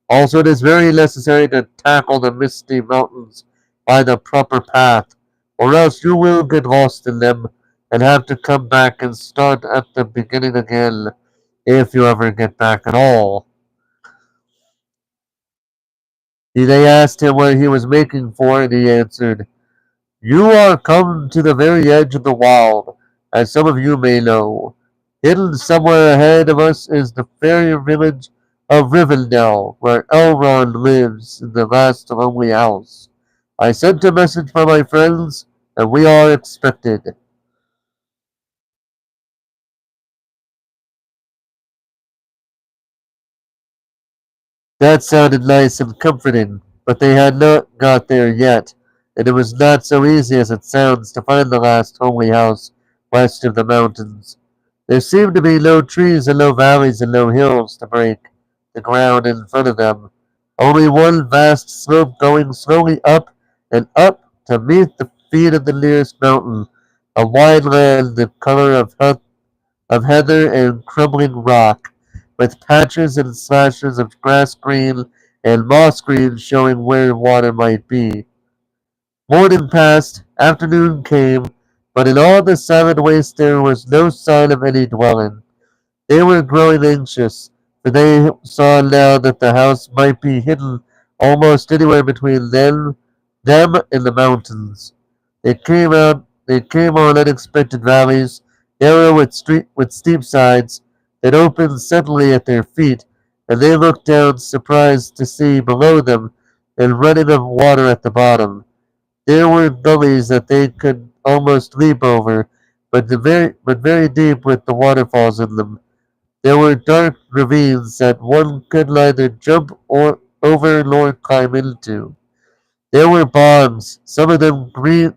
Also, it is very necessary to tackle the Misty Mountains by the proper path, or else you will get lost in them and have to come back and start at the beginning again, if you ever get back at all." They asked him what he was making for, and he answered, "You are come to the very edge of the wild, as some of you may know. Hidden somewhere ahead of us is the fairy village of Rivendell, where Elrond lives in the last lonely house. I sent a message for my friends, and we are expected." That sounded nice and comforting, but they had not got there yet, and it was not so easy as it sounds to find the last homely house west of the mountains. There seemed to be no trees and no valleys and no hills to break the ground in front of them, only one vast slope going slowly up and up to meet the feet of the nearest mountain, a wide land the color of heather and crumbling rock, with patches and slashes of grass green and moss green showing where water might be. Morning passed, afternoon came, but in all the silent waste there was no sign of any dwelling. They were growing anxious, for they saw now that the house might be hidden almost anywhere between them and the mountains. They came on unexpected valleys, narrow with steep sides, that opened suddenly at their feet, and they looked down surprised to see below them a running of water at the bottom. There were gullies that they could almost leap over, but very deep with the waterfalls in them. There were dark ravines that one could neither jump or over nor climb into. There were bogs, some of them green,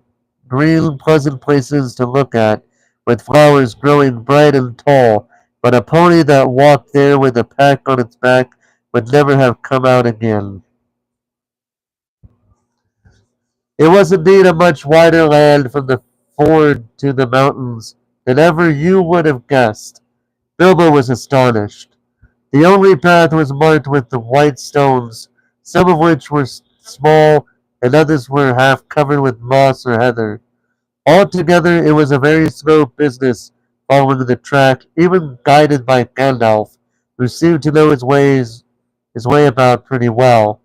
pleasant places to look at, with flowers growing bright and tall, but a pony that walked there with a pack on its back would never have come out again. It was indeed a much wider land from the ford to the mountains than ever you would have guessed. Bilbo was astonished. The only path was marked with the white stones, some of which were small and others were half covered with moss or heather. Altogether, it was a very slow business following the track, even guided by Gandalf, who seemed to know his way about pretty well.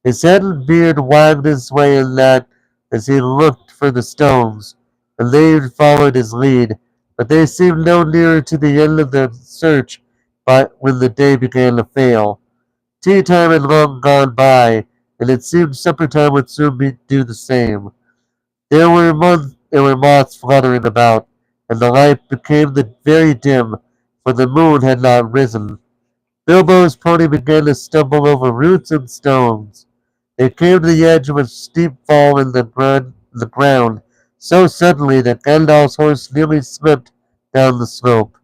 His head and beard wagged this way and that as he looked for the stones, and they followed his lead, but they seemed no nearer to the end of the search but when the day began to fail. Tea time had long gone by, and it seemed supper time would soon do the same. There were moths fluttering about, and the light became very dim, for the moon had not risen. Bilbo's pony began to stumble over roots and stones. They came to the edge of a steep fall in the ground so suddenly that Gandalf's horse nearly slipped down the slope.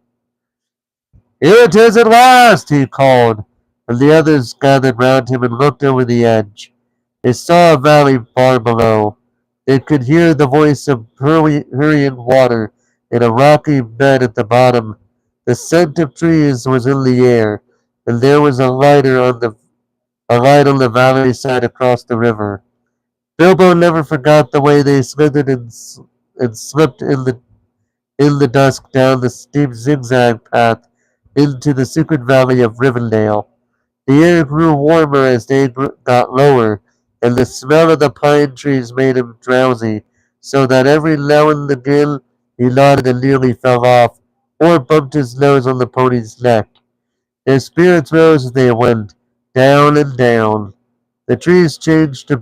"Here it is at last!" he called, and the others gathered round him and looked over the edge. They saw a valley far below. They could hear the voice of hurrying water in a rocky bed at the bottom. The scent of trees was in the air, and there was a light on the valley side across the river. Bilbo never forgot the way they slithered and slipped in the dusk down the steep zigzag path into the secret valley of Rivendell. The air grew warmer as they got lower, and the smell of the pine trees made him drowsy, so that every now and again he nodded and nearly fell off, or bumped his nose on the pony's neck. Their spirits rose as they went, down and down. The trees changed to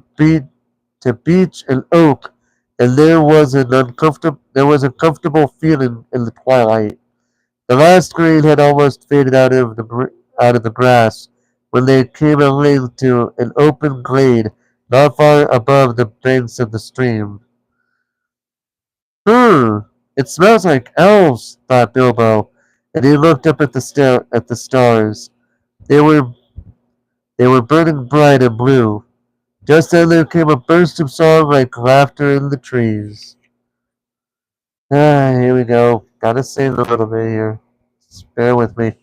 beech and oak, and there was a comfortable feeling in the twilight. The last green had almost faded out of the grass when they came at length to an open glade not far above the banks of the stream. Hmm, it smells like elves, thought Bilbo, and he looked up at at the stars. They were they were burning bright and blue. Just then there came a burst of song like laughter in the trees. Here we go. Gotta sing a little bit here. Just bear with me.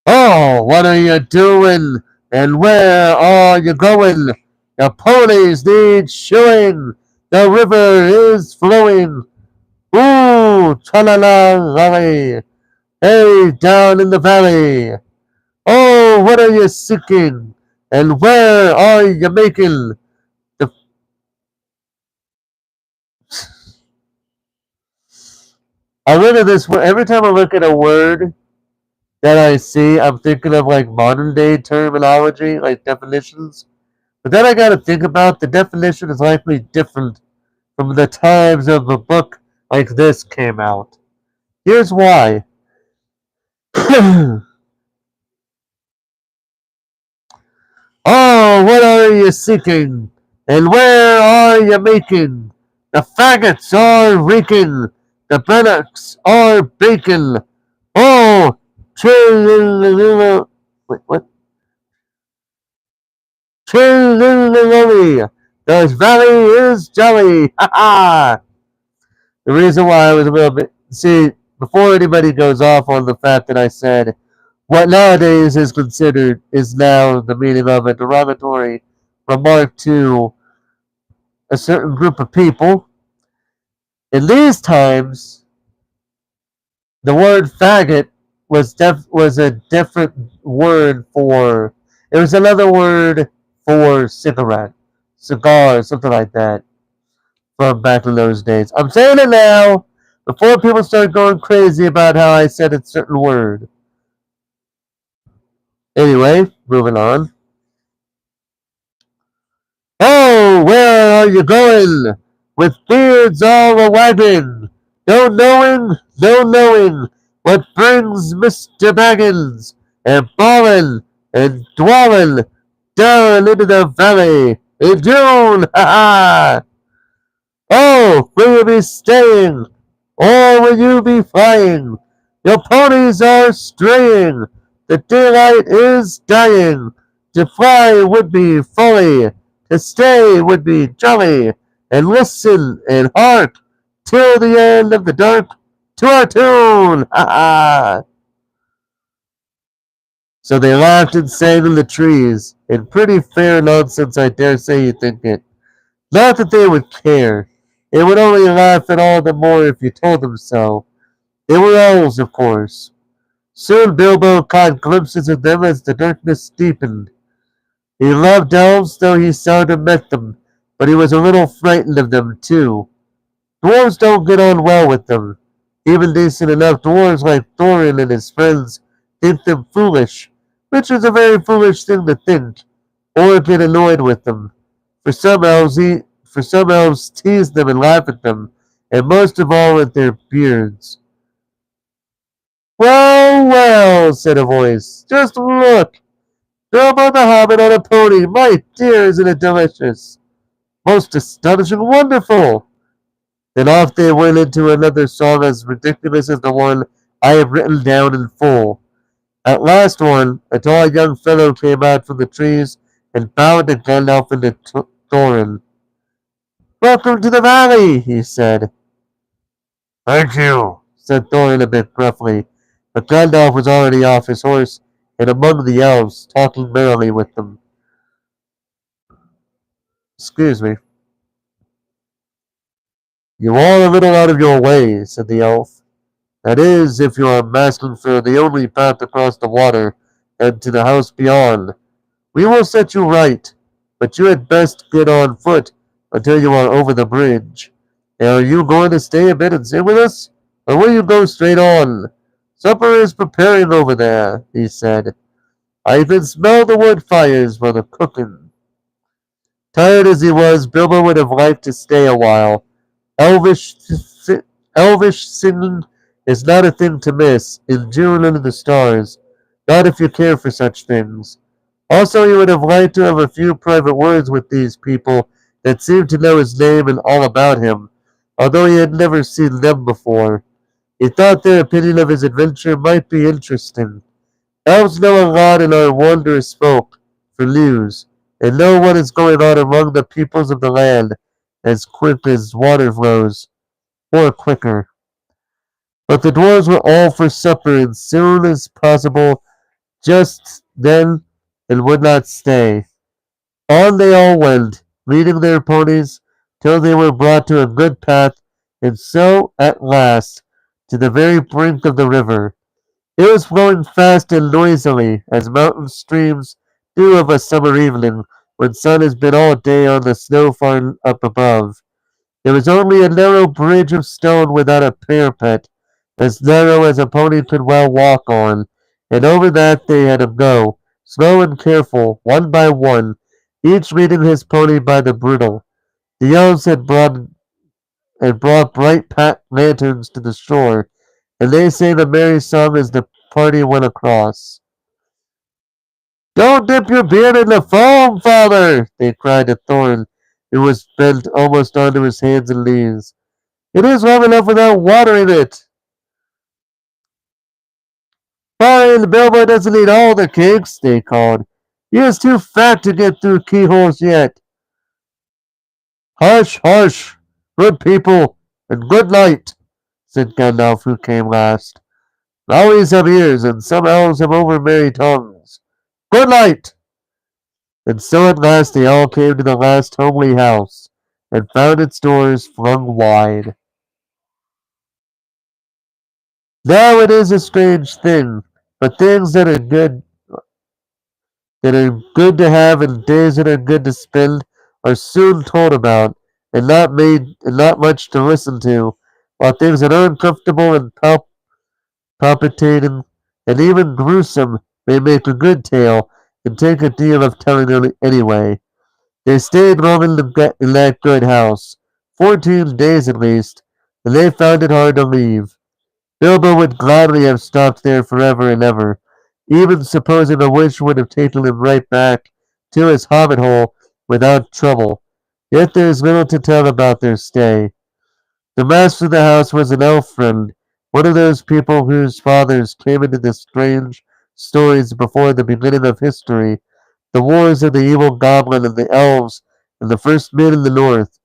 "Oh, what are you doing? And where are you going? The ponies need shoeing. The river is flowing. Ooh, tra-la-la, lally. Hey, down in the valley. Oh, what are you seeking? And where are you making? The I look at this every time I look at a word that I see, I'm thinking of like modern day terminology, like definitions. But then I gotta think about the definition is likely different from the times of a book like this came out. Here's why. "Oh, what are you seeking? And where are you making? The faggots are reeking, the buttocks are baking. Oh, wait, what? Chillilly, the valley is jolly. Ha ha! The reason why I was a little bit see before anybody goes off on the fact that I said what nowadays is considered is now the meaning of a derogatory remark to a certain group of people. In these times, the word faggot was a different word for it was another word for cigarette, cigar, something like that from back in those days. I'm saying it now before people start going crazy about how I said a certain word. Anyway, moving on. Oh, where are you going? With beards all a-wagging, no knowing what brings Mr. Baggins, and bawling and dwelling down into the valley in June, ha ha! Oh, will you be staying, or will you be flying? Your ponies are straying, the daylight is dying. To fly would be folly, to stay would be jolly, and listen and hark till the end of the dark to our tune, ha ha! So they laughed and sang in the trees, in pretty fair nonsense, I dare say you think it. Not that they would care. They would only laugh at all the more if you told them so. They were elves, of course. Soon Bilbo caught glimpses of them as the darkness deepened. He loved elves, though he seldom met them, but he was a little frightened of them, too. Dwarves don't get on well with them. Even decent enough dwarves like Thorin and his friends think them foolish, which is a very foolish thing to think, or get annoyed with them. For some elves tease them and laugh at them, and most of all at their beards. Well, well, said a voice. Just look. Bilbo the Hobbit on a pony. My dear, isn't it delicious? Most astonishing, wonderful. Then off they went into another song as ridiculous as the one I have written down in full. At last one, a tall young fellow came out from the trees and bowed to Gandalf and to Thorin. Welcome to the valley, he said. Thank you, said Thorin a bit gruffly, but Gandalf was already off his horse and among the elves, talking merrily with them. Excuse me. You are a little out of your way, said the elf. That is, if you are asking for the only path across the water and to the house beyond. We will set you right, but you had best get on foot until you are over the bridge. Are you going to stay a bit and sit with us, or will you go straight on? Supper is preparing over there, he said. I can smell the wood fires while they're cooking. Tired as he was, Bilbo would have liked to stay a while. Elvish, elvish singing is not a thing to miss in June under the stars, not if you care for such things. Also, he would have liked to have a few private words with these people that seemed to know his name and all about him, although he had never seen them before. He thought their opinion of his adventure might be interesting. Elves know a lot and are wondrous folk for news, and know what is going on among the peoples of the land as quick as water flows, or quicker. But the dwarves were all for supper as soon as possible just then and would not stay. On they all went, leading their ponies till they were brought to a good path, and so, at last, to the very brink of the river. It was flowing fast and noisily, as mountain streams do of a summer evening, when sun has been all day on the snow far up above. There was only a narrow bridge of stone without a parapet, as narrow as a pony could well walk on, and over that they had to go, slow and careful, one by one, each leading his pony by the bridle. The elves had brought bright lanterns to the shore, and they sang a merry song as the party went across. Don't dip your beard in the foam, father, they cried to Thorin, who was bent almost onto his hands and knees. It is warm enough without water in it. Fine, Bilbo doesn't eat all the cakes, they called. He is too fat to get through keyholes yet. Hush, hush, good people, and good night, said Gandalf, who came last. Valleys have ears, and some elves have over-merry tongues. Good night! And so at last they all came to the last homely house, and found its doors flung wide. Now it is a strange thing, but things that are good to have and days that are good to spend are soon told about, and not much to listen to, while things that are uncomfortable and palpitating and even gruesome may make a good tale and take a deal of telling anyway. They stayed long in that good house, 14 days at least, and they found it hard to leave. Bilbo would gladly have stopped there forever and ever, even supposing a wish would have taken him right back to his hobbit hole without trouble. Yet there is little to tell about their stay. The master of the house was an elf friend, one of those people whose fathers came into the strange stories before the beginning of history, the wars of the evil goblin and the elves, and the first men in the north.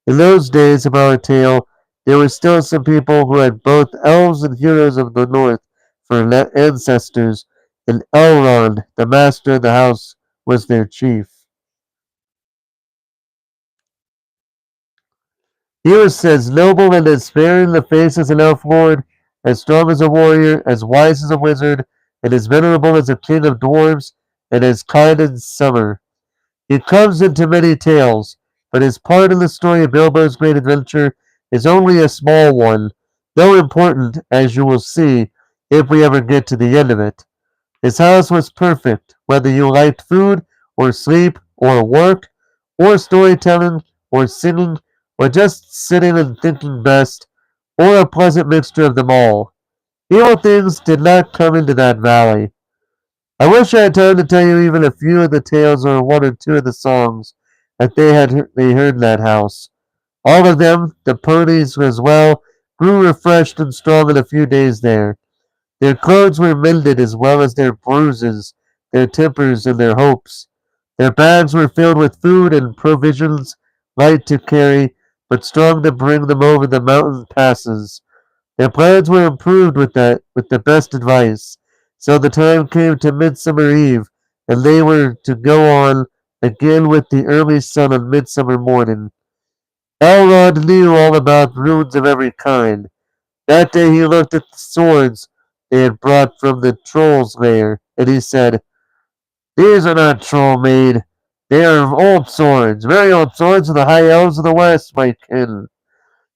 In those days of our tale, there were still some people who had both elves and heroes of the north for ancestors, and Elrond, the master of the house, was their chief. He was as noble and as fair in the face as an elf lord, as strong as a warrior, as wise as a wizard, and as venerable as a king of dwarves, and as kind as summer. He comes into many tales, but his part in the story of Bilbo's great adventure is only a small one, though important, as you will see, if we ever get to the end of it. His house was perfect, whether you liked food, or sleep, or work, or storytelling, or singing, or just sitting and thinking best, or a pleasant mixture of them all. Evil things did not come into that valley. I wish I had time to tell you even a few of the tales or one or two of the songs that they heard in that house. All of them, the ponies as well, grew refreshed and strong in a few days there. Their clothes were mended as well as their bruises, their tempers, and their hopes. Their bags were filled with food and provisions, light to carry, but strong to bring them over the mountain passes. Their plans were improved with the best advice. So the time came to Midsummer Eve, and they were to go on again with the early sun on Midsummer morning. Elrond knew all about runes of every kind. That day he looked at the swords they had brought from the troll's lair, and he said, "These are not troll-made. They are old swords, very old swords of the high elves of the west, my kin.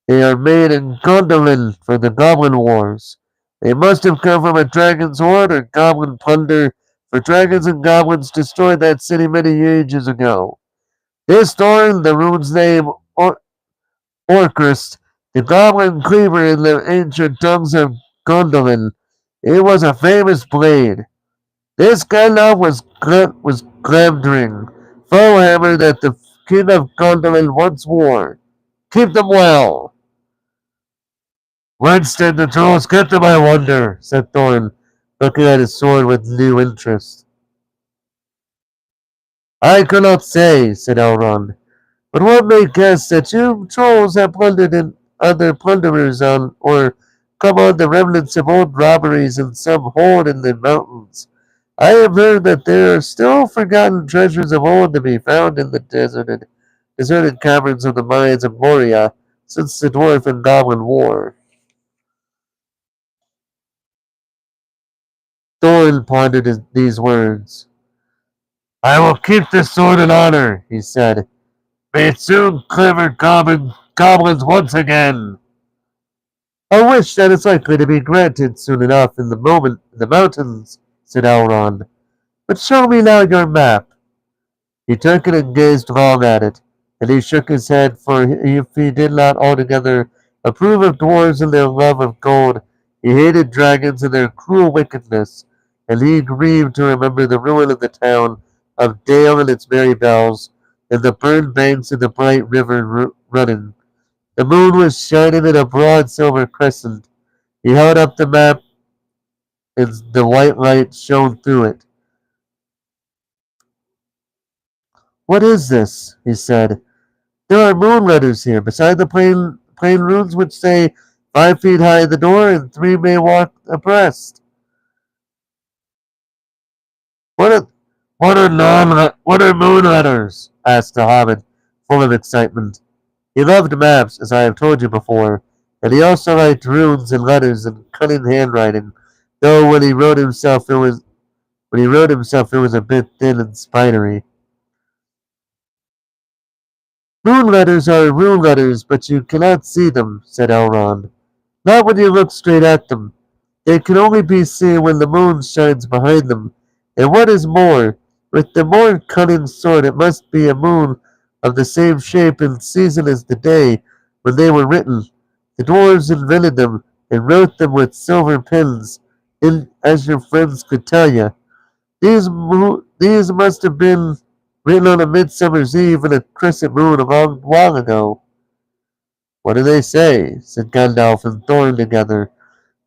They are made in Gondolin for the Goblin Wars. They must have come from a dragon's hoard or goblin plunder, for dragons and goblins destroyed that city many ages ago. This thorn, the rune's name, Orcrist, the goblin cleaver in the ancient tongues of Gondolin. It was a famous blade. This Gandalf was Glamdring, foe hammer that the king of Gondolin once wore. Keep them well." "Whence did the trolls get them, I wonder?" said Thorin, looking at his sword with new interest. "I cannot say," said Elrond, "but one may guess that you trolls have plundered in other plunderers on, or come on the remnants of old robberies in some hoard in the mountains. I have heard that there are still forgotten treasures of old to be found in the deserted caverns of the mines of Moria since the dwarf and goblin war." Thorin pondered these words. "I will keep this sword in honor," he said. "May it soon clever goblins once again." "A wish that is likely to be granted soon enough in the mountains," said Elrond. "But show me now your map." He took it and gazed long at it, and he shook his head, for if he did not altogether approve of dwarves and their love of gold, he hated dragons and their cruel wickedness, and he grieved to remember the ruin of the town of Dale and its merry bells, and the burned banks of the bright river running. The moon was shining in a broad silver crescent. He held up the map, and the white light shone through it. "What is this?" he said. "There are moon letters here, beside the plain runes which say 5 feet high the door and 3 may walk abreast." "What are what are moon letters?" asked the hobbit, full of excitement. He loved maps, as I have told you before, and he also liked runes and letters and cunning handwriting, though when he wrote himself it was a bit thin and spidery. "Moon letters are rune letters, but you cannot see them," said Elrond. "Not when you look straight at them. They can only be seen when the moon shines behind them, And what is more, with the more cunning sword, it must be a moon of the same shape and season as the day when they were written. The dwarves invented them and wrote them with silver pens, as your friends could tell you. These must have been written on a midsummer's eve and a crescent moon a long while ago. What do they say? Said Gandalf and Thorin together,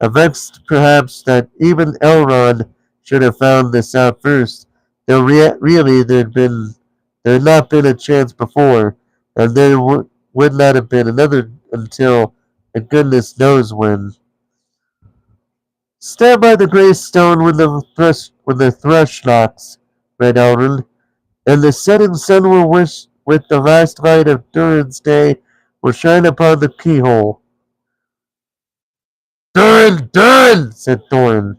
vexed perhaps that even Elrond should have found this out first, though really there had not been a chance before, and there would not have been another until, and goodness knows when. Stand by the grey stone when the thrush knocks, read Elrond, and the setting sun will wish with the last light of Durin's day will shine upon the keyhole. Durin, Durin, said Thorin.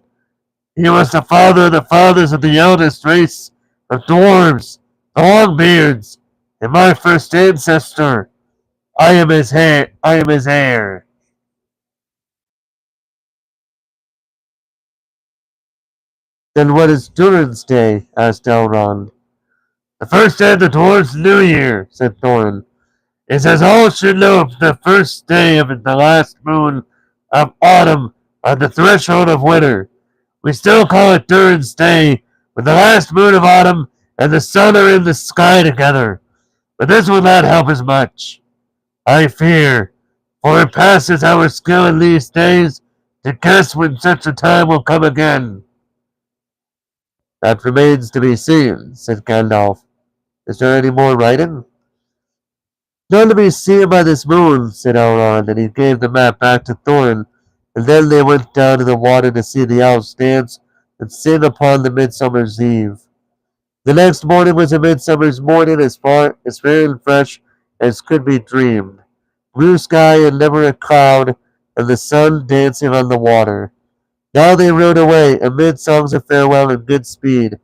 He was the father of the fathers of the eldest race of dwarves, the Longbeards, and my first ancestor. I am his heir. Then what is Durin's day? Asked Elrond. The first day of the dwarves' new year, said Thorin, is as all should know the first day of the last moon of autumn on the threshold of winter. We still call it Durin's day when the last moon of autumn and the sun are in the sky together. But this will not help as much, I fear, for it passes our skill in these days to guess when such a time will come again. That remains to be seen, said Gandalf. Is there any more writing? None to be seen by this moon, said Elrond, and he gave the map back to Thorin, and then they went down to the water to see the elves dance and sing upon the midsummer's eve. The next morning was a midsummer's morning as fair and fresh as could be dreamed. Blue sky and never a cloud, and the sun dancing on the water. Now they rode away amid songs of farewell and good speed,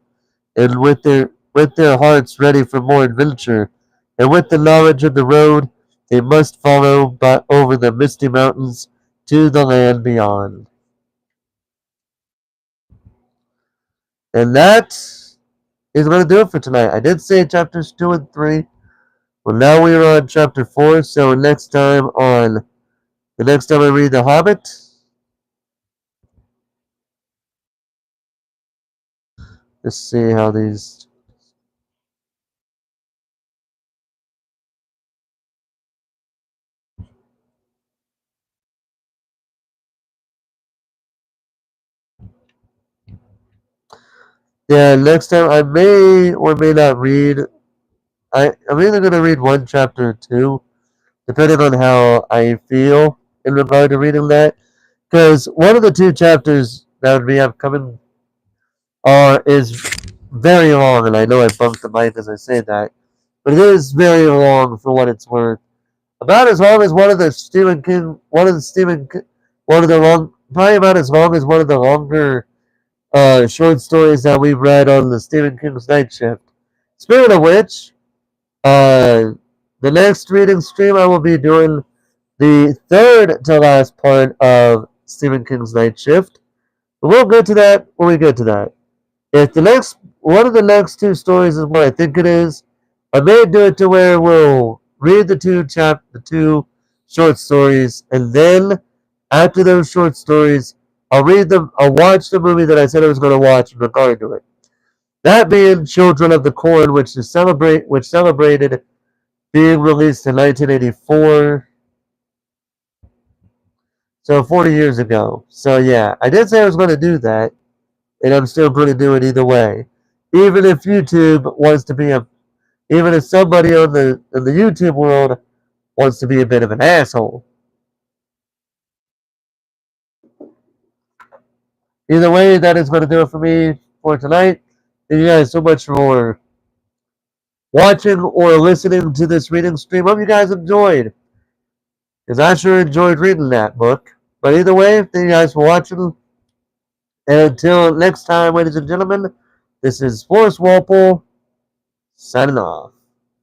and with their hearts ready for more adventure, and with the knowledge of the road they must follow over the misty mountains to the land beyond. And that is going to do it for tonight. I did say chapters 2 and 3. Well, now we are on chapter 4, so the next time I read The Hobbit, let's see how these. Yeah, next time I may or may not read. I'm either going to read one chapter or two, depending on how I feel in regard to reading that. Because one of the two chapters that would be upcoming is very long, and I know I bumped the mic as I say that, but it is very long for what it's worth. About as long as probably about as long as one of the longer short stories that we've read on the Stephen King's Night Shift. Speaking of which, the next reading stream I will be doing the third to last part of Stephen King's Night Shift. But we'll get to that when we get to that. If the next one of the next two stories is what I think it is, I may do it to where we'll read the two short stories, and then after those short stories, I'll watch the movie that I said I was going to watch in regard to it. That being Children of the Corn, which celebrated being released in 1984, so 40 years ago. So yeah, I did say I was going to do that, and I'm still going to do it either way. Even if even if somebody in the YouTube world wants to be a bit of an asshole. Either way, that is going to do it for me for tonight. Thank you guys so much for watching or listening to this reading stream. Hope you guys enjoyed, because I sure enjoyed reading that book. But either way, thank you guys for watching. And until next time, ladies and gentlemen, this is Forrest Walpole signing off.